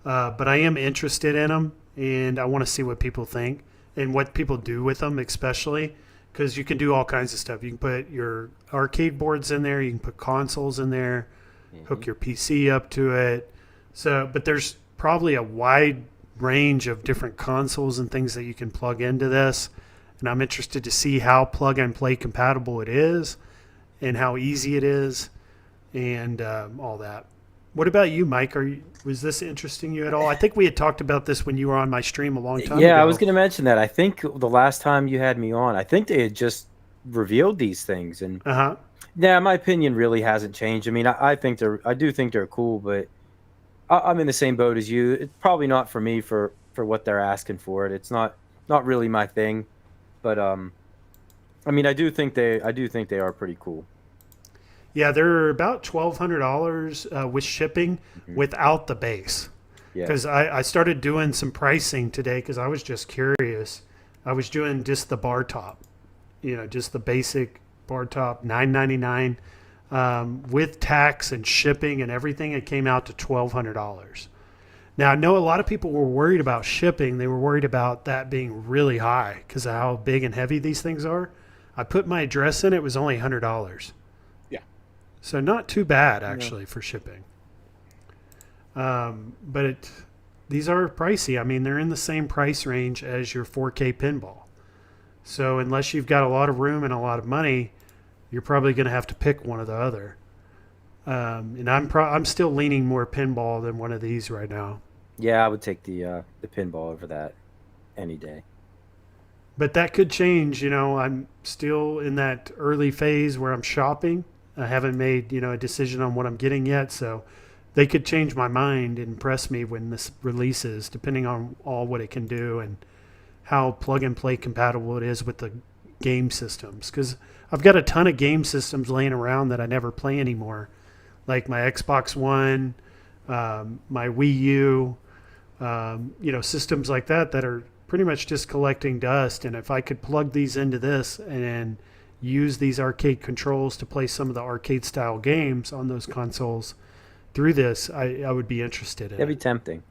But I am interested in them, and I want to see what people think and what people do with them, especially because you can do all kinds of stuff. You can put your arcade boards in there. You can put consoles in there, hook your PC up to it. So, but there's probably a wide range of different consoles and things that you can plug into this. And I'm interested to see how plug and play compatible it is and how easy it is, and all that. What about you, Mike? Was this interesting you at all? I think we had talked about this when you were on my stream a long time ago. Yeah, I was going to mention that. I think the last time you had me on, I think they had just revealed these things, and yeah, my opinion really hasn't changed. I mean, I do think they're cool, but I'm in the same boat as you. It's probably not for me for what they're asking for it. It's not really my thing, but I mean, I do think they are pretty cool. Yeah, they're about $1,200 with shipping without the base. Because I started doing some pricing today because I was just curious. I was doing just the bar top, just the basic bar top, $9.99 with tax and shipping and everything. It came out to $1,200. Now I know a lot of people were worried about shipping. They were worried about that being really high because of how big and heavy these things are. I put my address in. It was only $100. So not too bad, actually, for shipping. But these are pricey. I mean, they're in the same price range as your 4K pinball. So unless you've got a lot of room and a lot of money, you're probably going to have to pick one or the other. And I'm still leaning more pinball than one of these right now. Yeah, I would take the pinball over that any day. But that could change. I'm still in that early phase where I'm shopping. I haven't made, a decision on what I'm getting yet, so they could change my mind and impress me when this releases, depending on what it can do and how plug-and-play compatible it is with the game systems. Because I've got a ton of game systems laying around that I never play anymore, like my Xbox One, my Wii U, systems like that are pretty much just collecting dust. And if I could plug these into this and use these arcade controls to play some of the arcade style games on those consoles through this, I would be interested in. That'd be tempting.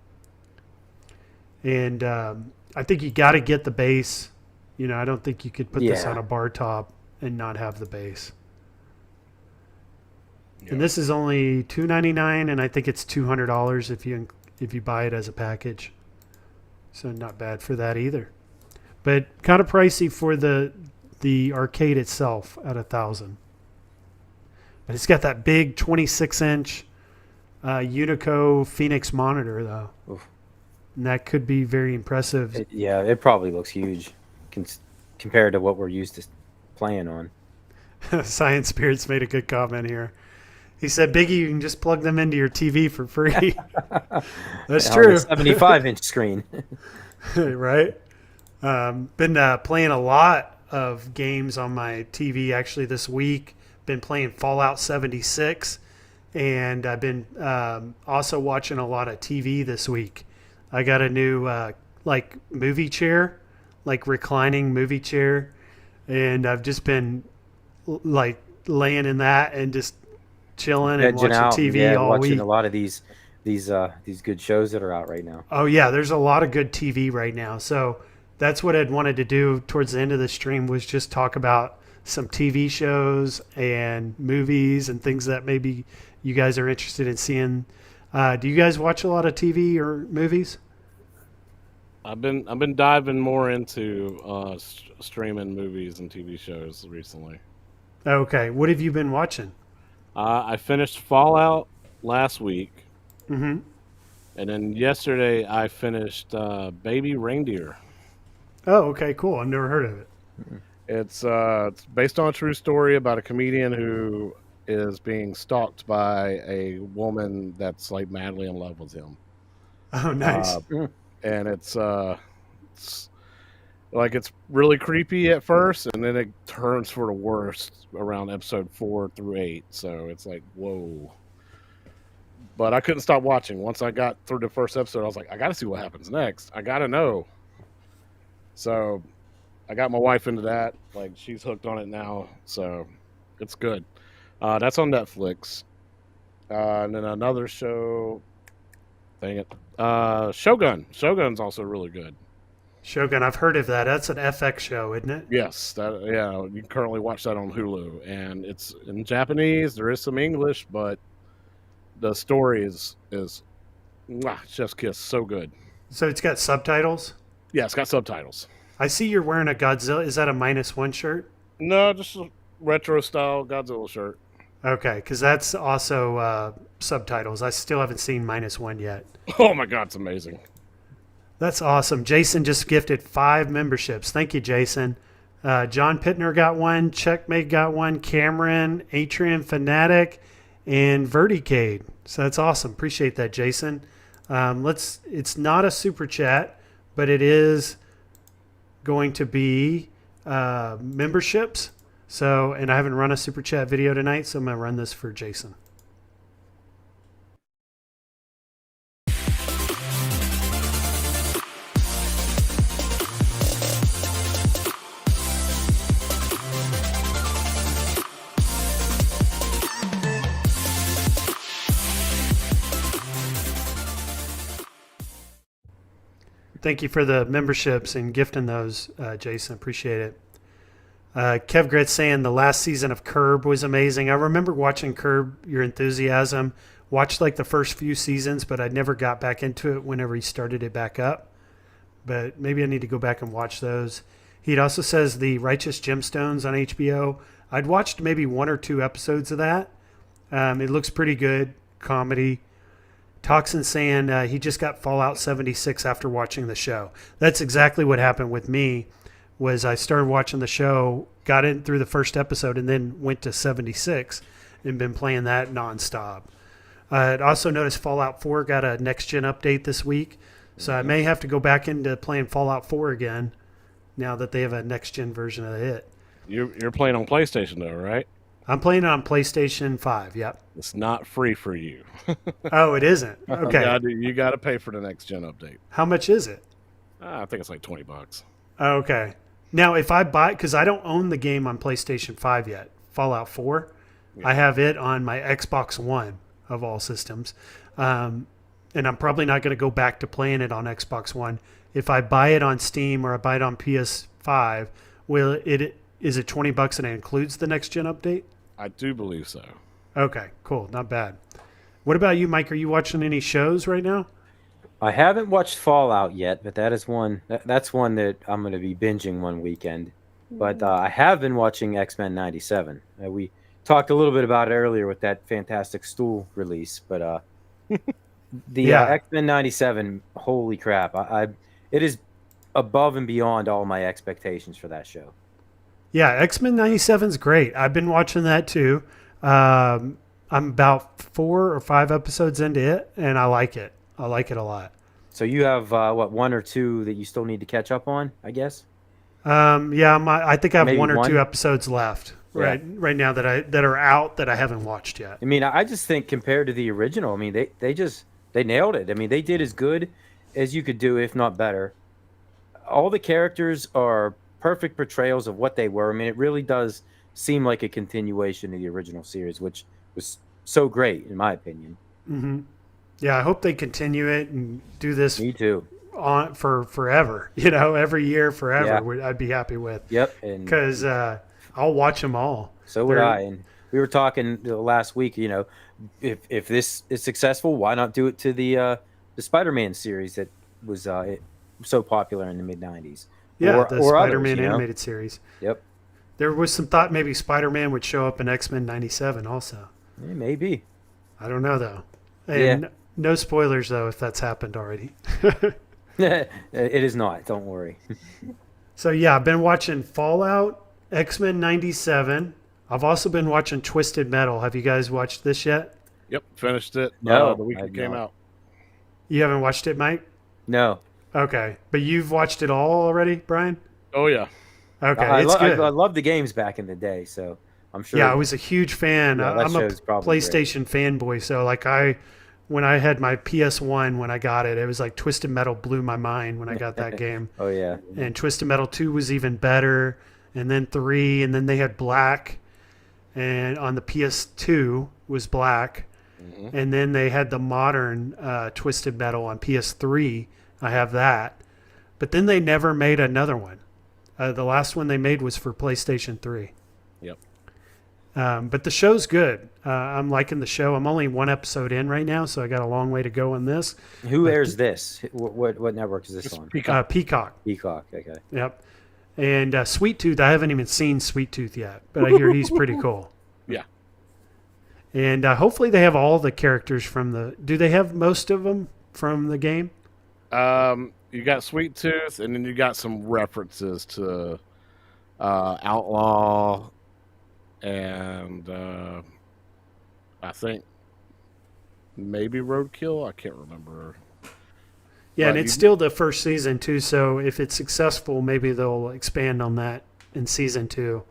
And I think you got to get the base. I don't think you could put this on a bar top and not have the base. Yeah. And this is only $299, and I think it's $200 if you buy it as a package. So not bad for that either. But kind of pricey for the arcade itself at $1,000. But it's got that big 26-inch Unico Phoenix monitor, though. Oof. And that could be very impressive. It probably looks huge compared to what we're used to playing on. Science Spirits made a good comment here. He said, Biggie, you can just plug them into your TV for free. That's true. 75-inch screen. Right? Been playing a lot of games on my TV actually this week. Been playing Fallout 76, and I've been also watching a lot of TV this week. I got a new movie chair, reclining movie chair, and I've just been laying in that and just chilling and watching TV all watching week. A lot of these good shows that are out right now. Oh yeah, there's a lot of good TV right now. So that's what I'd wanted to do towards the end of the stream, was just talk about some TV shows and movies and things that maybe you guys are interested in seeing. Do you guys watch a lot of TV or movies? I've been diving more into streaming movies and TV shows recently. Okay, what have you been watching? I finished Fallout last week. Mm-hmm. And then yesterday I finished Baby Reindeer. Oh, okay, cool. I've never heard of it. It's based on a true story about a comedian who is being stalked by a woman that's madly in love with him. Oh, nice. And it's really creepy at first, and then it turns for the worst around episode 4 through 8. So it's whoa. But I couldn't stop watching. Once I got through the first episode, I was like, I got to see what happens next. I got to know. So I got my wife into that. She's hooked on it now. So it's good. That's on Netflix. And then another show. Dang it. Shogun. Shogun's also really good. Shogun, I've heard of that. That's an FX show, isn't it? Yes. You can currently watch that on Hulu. And it's in Japanese. There is some English, but the story is chef's kiss. So good. So it's got subtitles? Yeah, it's got subtitles. I see you're wearing a Godzilla. Is that a -1 shirt? No, just retro style Godzilla shirt. Okay, because that's also subtitles. I still haven't seen -1 yet. Oh my god, it's amazing. That's awesome. Jason just gifted 5 memberships. Thank you, Jason. John Pittner got one. Checkmate got one. Cameron, Atrium Fanatic, and Verticade. So that's awesome. Appreciate that, Jason. It's not a super chat, but it is going to be memberships. So, and I haven't run a super chat video tonight, so I'm going to run this for Jason. Thank you for the memberships and gifting those, Jason. Appreciate it. Kev Gritz saying the last season of Curb was amazing. I remember watching Curb Your Enthusiasm. Watched like the first few seasons, but I never got back into it whenever he started it back up. But maybe I need to go back and watch those. He also says the Righteous Gemstones on HBO. I'd watched maybe 1 or 2 episodes of that. It looks pretty good. Comedy. Toxin saying he just got Fallout 76 after watching the show. That's exactly what happened with me. Was I started watching the show, got in through the first episode, and then went to 76 and been playing that nonstop. I also noticed Fallout 4 got a next-gen update this week, so I may have to go back into playing Fallout 4 again now that they have a next-gen version of it. You're playing on PlayStation though, right? I'm playing it on PlayStation 5, yep. It's not free for you. Oh, it isn't? Okay. You got to pay for the next gen update. How much is it? I think it's like $20. Oh, okay. Now, if I buy, because I don't own the game on PlayStation 5 yet, Fallout 4, I have it on my Xbox One of all systems. And I'm probably not going to go back to playing it on Xbox One. If I buy it on Steam or I buy it on PS5, is it $20 and it includes the next gen update? I do believe so. Okay, cool. Not bad. What about you, Mike? Are you watching any shows right now? I haven't watched Fallout yet, but that is one. That's one that I'm going to be binging one weekend. But I have been watching X-Men '97. We talked a little bit about it earlier with that Fantastic Stool release, but the X-Men '97. Holy crap! It is above and beyond all my expectations for that show. Yeah, X-Men '97 is great. I've been watching that too. I'm about 4 or 5 episodes into it, and I like it. I like it a lot. So you have 1 or 2 that you still need to catch up on, I guess. I think I have Maybe 1 or one? 2 episodes left right now that are out that I haven't watched yet. I mean, I just think compared to the original, I mean, they nailed it. I mean, they did as good as you could do, if not better. All the characters are perfect portrayals of what they were. I mean, it really does seem like a continuation of the original series, which was so great, in my opinion. Mm-hmm. Yeah, I hope they continue it and do this. Me too. On for forever, every year forever. Yeah. I'd be happy with. Yep, because I'll watch them all. So would I. And we were talking last week. If this is successful, why not do it to the Spider-Man series that was so popular in the mid '90s? Yeah, the Spider-Man others, animated series. Yep. There was some thought maybe Spider-Man would show up in X-Men '97 also. Yeah, maybe. I don't know though. And no spoilers though if that's happened already. It is not. Don't worry. So yeah, I've been watching Fallout, X-Men '97. I've also been watching Twisted Metal. Have you guys watched this yet? Yep, finished it. No, the week it came out. You haven't watched it, Mike? No. Okay, but you've watched it all already, Brian? Oh yeah. Okay, it's good. I loved the games back in the day, so I'm sure. Yeah, I was a huge fan. Yeah, I'm a PlayStation fanboy, so like when I had my PS1 when I got it, it was like Twisted Metal blew my mind when I got that game. Oh yeah. And Twisted Metal 2 was even better, and then 3, and then they had Black, and on the PS2 was Black, and then they had the modern Twisted Metal on PS3. I have that, but then they never made another one. The last one they made was for PlayStation 3. Yep. But the show's good. I'm liking the show. I'm only 1 episode in right now, so I got a long way to go on this. Who airs this? What network is this on? Peacock. Peacock. Peacock. Okay. Yep. And Sweet Tooth, I haven't even seen Sweet Tooth yet, but I hear he's pretty cool. Yeah. And hopefully they have all the characters from the. Do they have most of them from the game? You got Sweet Tooth, and then you got some references to Outlaw, and I think maybe Roadkill. I can't remember. Yeah, But and it's still the first season too. So if it's successful, maybe they'll expand on that in season 2.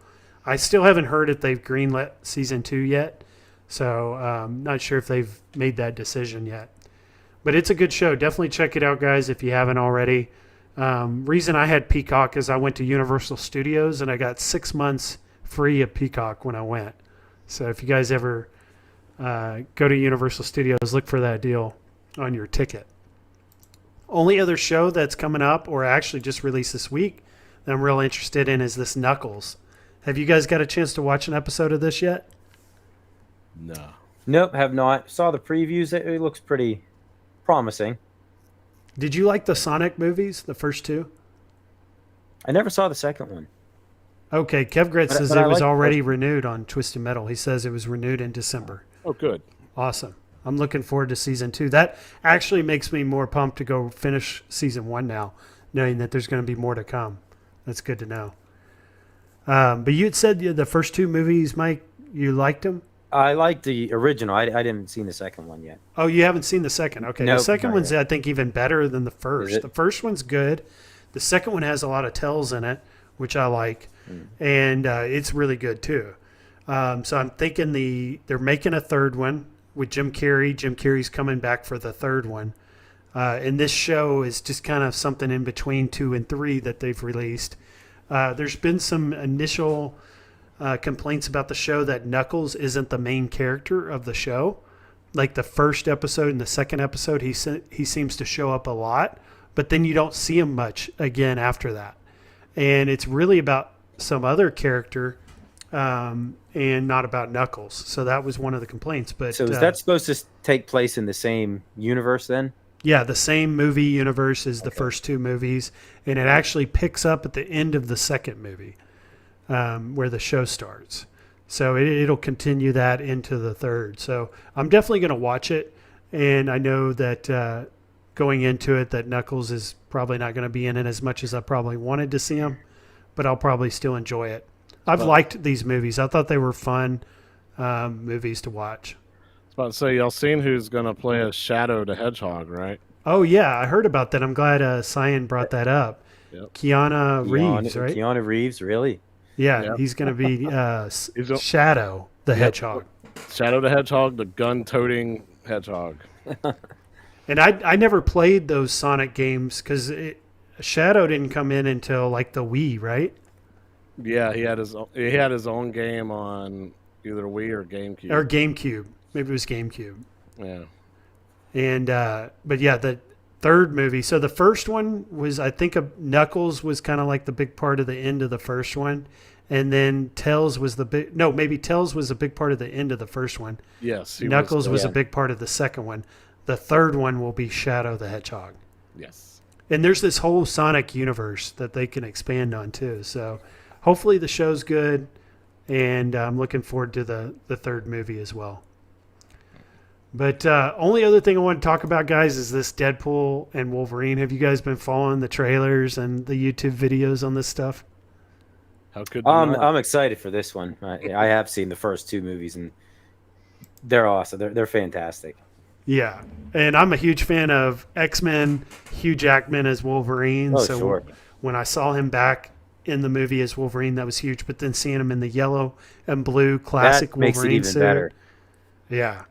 I still haven't heard if they've greenlit season 2 yet, so not sure if they've made that decision yet. But it's a good show. Definitely check it out, guys, if you haven't already. Reason I had Peacock is I went to Universal Studios and I got 6 months free of Peacock when I went. So if you guys ever go to Universal Studios, look for that deal on your ticket. Only other show that's coming up or actually just released this week that I'm real interested in is this Knuckles. Have you guys got a chance to watch an episode of this yet? No. Nope, have not. Saw the previews. It looks pretty promising. Did you like the Sonic movies, the first 2? I never saw the second one. Okay, Kev Gret says but I it was like the already first renewed on Twisted Metal. He says it was renewed in December. Oh, good. Awesome. I'm looking forward to season 2. That actually makes me more pumped to go finish season 1 now, knowing that there's going to be more to come. That's good to know. But you had said the first 2 movies, Mike, you liked them? I liked the original. I didn't see the second one yet. Oh, you haven't seen the second? Okay. Nope, The second not one's, yet. I think, even better than the first. Is it? The first one's good. The second one has a lot of tells in it, which I like. And it's really good, too. So I'm thinking they're making a third one with Jim Carrey. Jim Carrey's coming back for the third one. And this show is just kind of something in between 2 and 3 that they've released. There's been some initial complaints about the show that Knuckles isn't the main character of the show. Like the first episode and the second episode, he seems to show up a lot, but then you don't see him much again after that. And it's really about some other character and not about Knuckles. So that was one of the complaints. But So is that supposed to take place in the same universe then? yeah, the same movie universe as the first 2 movies, and it actually picks up at the end of the second movie where the show starts. So it'll continue that into the third. So I'm definitely going to watch it, and I know that going into it that Knuckles is probably not going to be in it as much as I probably wanted to see him, but I'll probably still enjoy it. I've liked these movies. I thought they were fun movies to watch. I was about to say, y'all seen who's going to play as Shadow the Hedgehog, right? Oh, yeah, I heard about that. I'm glad Cyan brought that up. Yep. Keanu Reeves, right? Keanu Reeves, really? Yeah, Yep. he's going to be He's a- Shadow the Hedgehog. Shadow the Hedgehog, the gun-toting hedgehog. And I never played those Sonic games because Shadow didn't come in until like the Wii, right? Yeah, he had his own game on either Wii or GameCube. Or GameCube. Maybe it was GameCube. Yeah. And but yeah, the third movie. So the first one was, I think, Knuckles was kind of like the big part of the end of the first one, and then Tails was maybe Tails was a big part of the end of the first one. Yes. Knuckles was a big part of the second one. The third one will be Shadow the Hedgehog. Yes. And there's this whole Sonic universe that they can expand on too. So hopefully the show's good, and I'm looking forward to the third movie as well. But only other thing I want to talk about, guys, is this Deadpool and Wolverine. Have you guys been following the trailers and the YouTube videos on this stuff? How could you not? I'm excited for this one. I have seen the first 2 movies, and they're awesome. They're fantastic. Yeah, and I'm a huge fan of X-Men, Hugh Jackman as Wolverine. Oh, so sure. when I saw him back in the movie as Wolverine, that was huge. But then seeing him in the yellow and blue classic That makes it Wolverine even suit, better. yeah.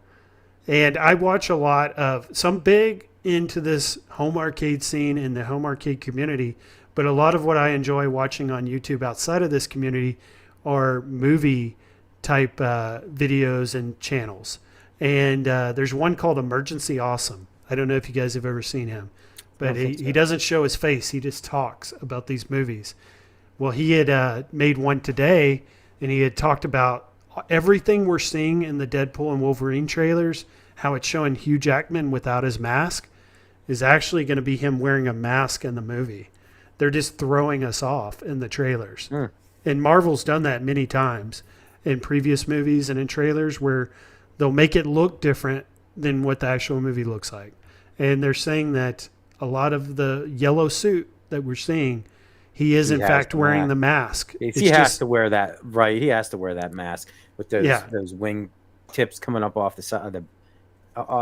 And I watch a lot of, so I'm big into this home arcade scene in the home arcade community, but a lot of what I enjoy watching on YouTube outside of this community are movie type videos and channels. And there's one called Emergency Awesome. I don't know if you guys have ever seen him, but he doesn't show his face. He just talks about these movies. Well, he had made one today, and he had talked about everything we're seeing in the Deadpool and Wolverine trailers, how it's showing Hugh Jackman without his mask, is actually going to be him wearing a mask in the movie. they're just throwing us off in the trailers. Mm. And Marvel's done that many times in previous movies and in trailers where they'll make it look different than what the actual movie looks like. And they're saying that a lot of the yellow suit that we're seeing, he is in fact wearing the mask. He has to wear that, right? He has to wear that mask with those wing tips coming up off the side of the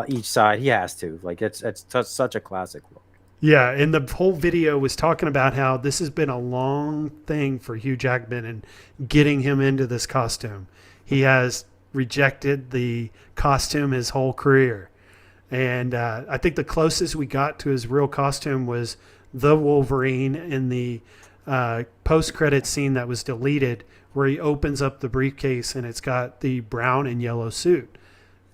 each side. He has to. Like it's such a classic look. Yeah, and the whole video was talking about how this has been a long thing for Hugh Jackman and getting him into this costume. He has rejected the costume his whole career. And I think the closest we got to his real costume was the Wolverine in the post-credit scene that was deleted, where he opens up the briefcase and it's got the brown and yellow suit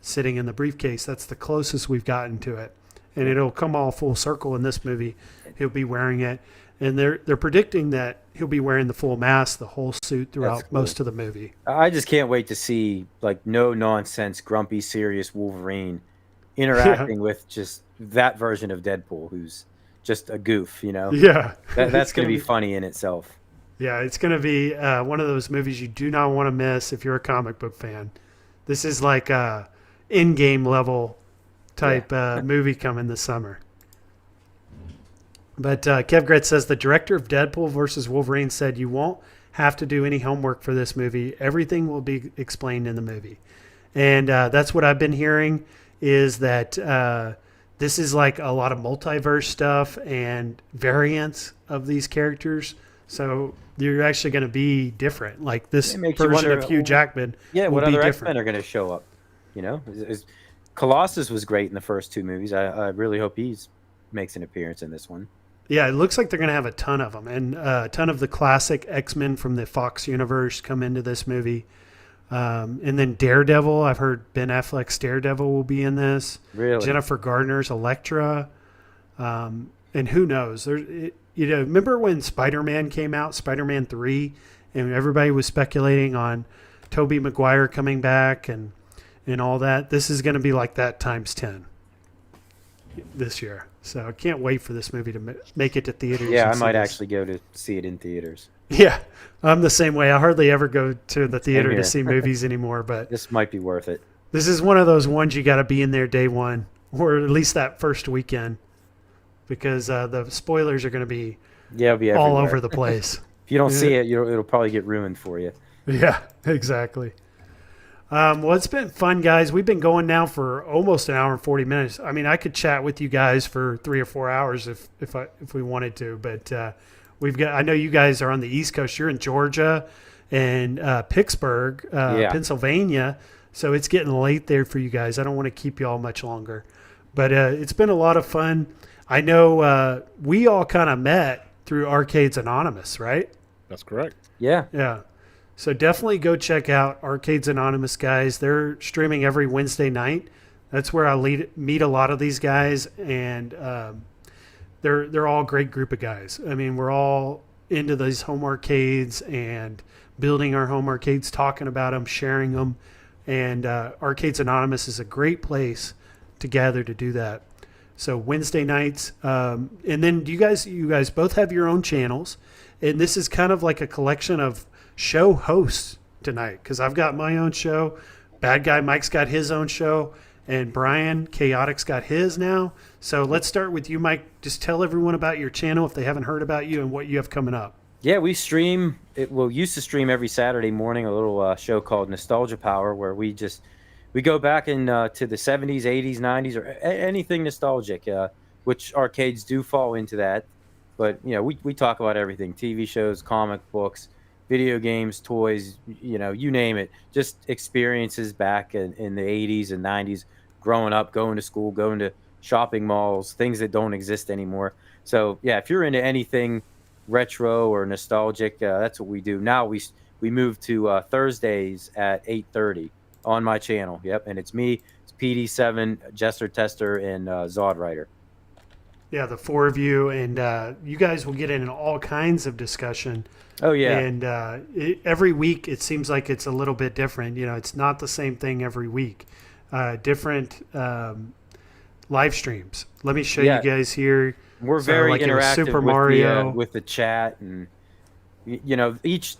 sitting in the briefcase. That's the closest we've gotten to it. And it'll come all full circle in this movie. He'll be wearing it. And they're predicting that he'll be wearing the full mask, the whole suit throughout most of the movie. I just can't wait to see like no nonsense, grumpy, serious Wolverine interacting with just that version of Deadpool, who's just a goof, you know? Yeah. That's going to be funny in itself. Yeah, it's going to be one of those movies you do not want to miss if you're a comic book fan. This is like a in-game level type movie coming this summer. But Kev Gretz says the director of Deadpool versus Wolverine said you won't have to do any homework for this movie. Everything will be explained in the movie. And that's what I've been hearing is that this is like a lot of multiverse stuff and variants of these characters. So you're actually going to be different. Like this version of Hugh Jackman what other X-Men are going to show up? You know, Colossus was great in the first two movies. I really hope he makes an appearance in this one. Yeah, it looks like they're going to have a ton of them. And a ton of the classic X-Men from the Fox universe come into this movie. And then Daredevil, I've heard Ben Affleck's Daredevil will be in this. Really? Jennifer Gardner's Elektra. And who knows? Remember when Spider-Man came out, Spider-Man 3, and everybody was speculating on Tobey Maguire coming back and all that? This is going to be like that times 10 this year. So I can't wait for this movie to make it to theaters. Yeah, I might actually go to see it in theaters. Yeah, I'm the same way. I hardly ever go to the theater to see movies anymore, but this might be worth it. This is one of those ones you got to be in there day one, or at least that first weekend, because the spoilers are going to be it'll be all over the place. If you don't see it, it'll probably get ruined for you. Yeah, exactly. Well, it's been fun, guys. We've been going now for almost an hour and 40 minutes. I mean, I could chat with you guys for 3 or 4 hours if we wanted to, but I know you guys are on the East Coast. You're in Georgia and Pittsburgh, Pennsylvania, so it's getting late there for you guys. I don't want to keep you all much longer, but it's been a lot of fun. I know we all kind of met through Arcades Anonymous, right? That's correct. Yeah. Yeah. So definitely go check out Arcades Anonymous, guys. They're streaming every Wednesday night. That's where I meet a lot of these guys, and they're all a great group of guys. I mean, we're all into these home arcades and building our home arcades, talking about them, sharing them, and Arcades Anonymous is a great place to gather to do that. So Wednesday nights, and then you guys both have your own channels, and this is kind of like a collection of show hosts tonight, because I've got my own show, Bad Guy Mike's got his own show, and Brian Chaotic's got his now. So let's start with you, Mike. Just tell everyone about your channel if they haven't heard about you and what you have coming up. Yeah, we stream. Used to stream every Saturday morning a little show called Nostalgia Power, where we go back to the 70s, 80s, 90s, or anything nostalgic, which arcades do fall into that. But we talk about everything: TV shows, comic books, video games, toys, you name it. Just experiences back in the 80s and 90s, growing up, going to school, going to shopping malls, things that don't exist anymore. So yeah, if you're into anything retro or nostalgic, that's what we do. Now we moved to Thursdays at 8:30 on my channel. Yep, and it's me, it's PD7, Jester Tester, and Zod Rider. Yeah, the four of you, and you guys will get in all kinds of discussion. Oh, yeah. And every week it seems like it's a little bit different. It's not the same thing every week. Different live streams. Let me show you guys here. We're So, very like, it was interactive Super with Mario. with the chat, and each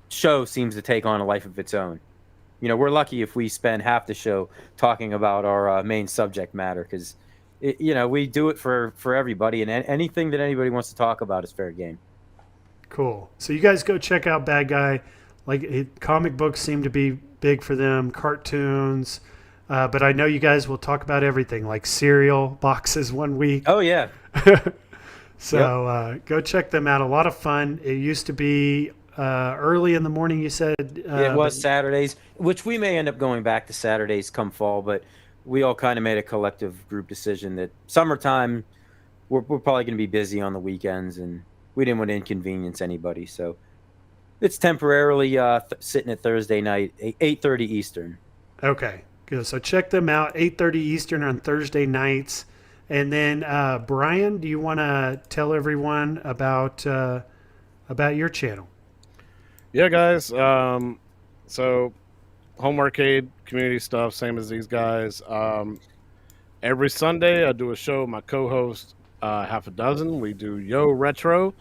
show seems to take on a life of its own. We're lucky if we spend half the show talking about our main subject matter, because we do it for everybody, and anything that anybody wants to talk about is fair game. Cool. So you guys go check out Bad Guy. Comic books seem to be big for them, cartoons. But I know you guys will talk about everything, like cereal boxes one week. Oh yeah. So go check them out. A lot of fun. It used to be early in the morning, you said. It was Saturdays, which we may end up going back to Saturdays come fall, but we all kind of made a collective group decision that summertime we're probably going to be busy on the weekends, and we didn't want to inconvenience anybody. So it's temporarily sitting at Thursday night, 8:30 Eastern. Okay, good. So check them out, 8:30 Eastern on Thursday nights. And then, Brian, do you want to tell everyone about your channel? Yeah, guys. So home arcade community stuff, same as these guys. Every Sunday I do a show with my co-host, half a dozen. We do Yo Retro.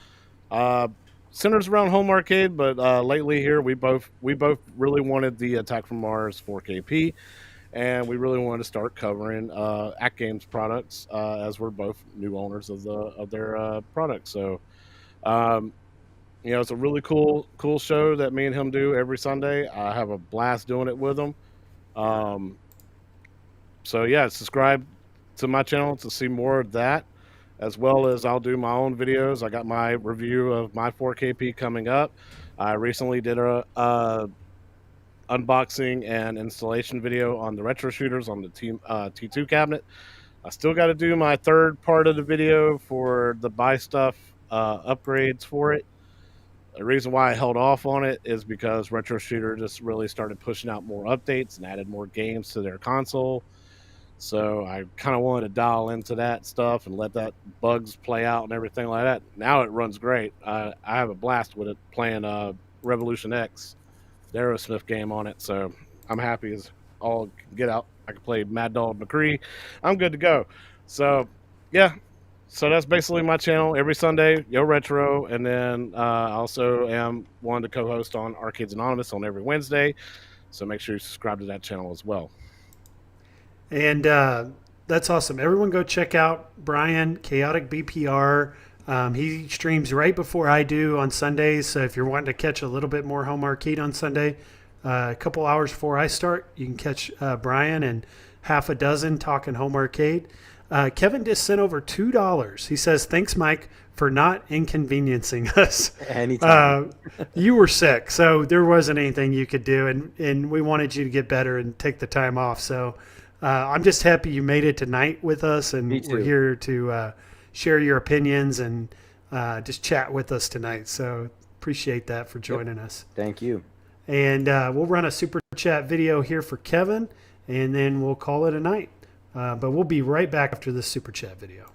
Centers around home arcade, but lately here we both really wanted the Attack from Mars 4KP, and we really wanted to start covering AtGames products, as we're both new owners of their products. So it's a really cool show that me and him do every Sunday. I have a blast doing it with him. So yeah, subscribe to my channel to see more of that, as well as I'll do my own videos. I got my review of my 4KP coming up. I recently did a unboxing and installation video on the retro shooters on the T2 cabinet. I still got to do my third part of the video for the buy stuff upgrades for it. The reason why I held off on it is because Retro Shooter just really started pushing out more updates and added more games to their console. So I kind of wanted to dial into that stuff and let that bugs play out and everything like that. Now it runs great. I have a blast with it playing Revolution X, the Aerosmith game on it. So I'm happy as all get out. I can play Mad Dog McCree. I'm good to go. So yeah. So that's basically my channel every Sunday, Yo Retro, and then I also am one to co-host on Arcades Anonymous on every Wednesday. So make sure you subscribe to that channel as well. And that's awesome. Everyone go check out Brian, KaoticBPR. He streams right before I do on Sundays. So if you're wanting to catch a little bit more home arcade on Sunday, a couple hours before I start, you can catch Brian and half a dozen talking home arcade. Kevin just sent over $2. He says, "Thanks, Mike, for not inconveniencing us." Anytime. You were sick, so there wasn't anything you could do, and we wanted you to get better and take the time off. So I'm just happy you made it tonight with us, and we're here to share your opinions and just chat with us tonight. So appreciate that for joining us. Thank you. And we'll run a super chat video here for Kevin, and then we'll call it a night. But we'll be right back after this super chat video.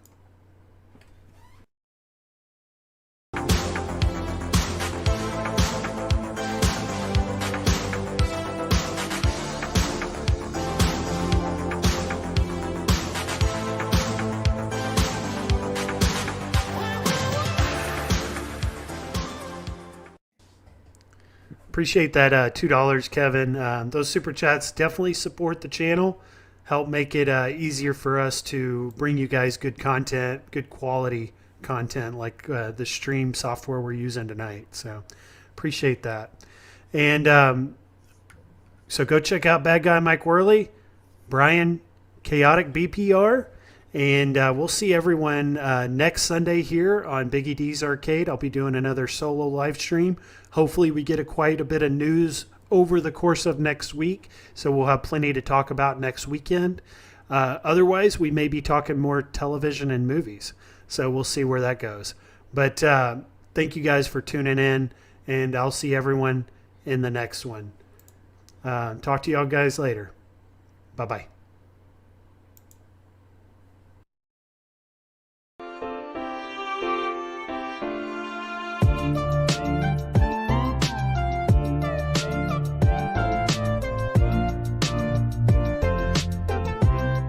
Appreciate that $2, Kevin. Those super chats definitely support the channel. Help make it easier for us to bring you guys good content, good quality content like the stream software we're using tonight. So appreciate that. And so go check out Bad Guy Mike Worley, Brian, KaoticBPR, and we'll see everyone next Sunday here on Biggie D's Arcade. I'll be doing another solo live stream. Hopefully we get quite a bit of news over the course of next week, so we'll have plenty to talk about next weekend. Otherwise, we may be talking more television and movies, so we'll see where that goes. But thank you guys for tuning in, and I'll see everyone in the next one. Talk to y'all guys later. Bye-bye.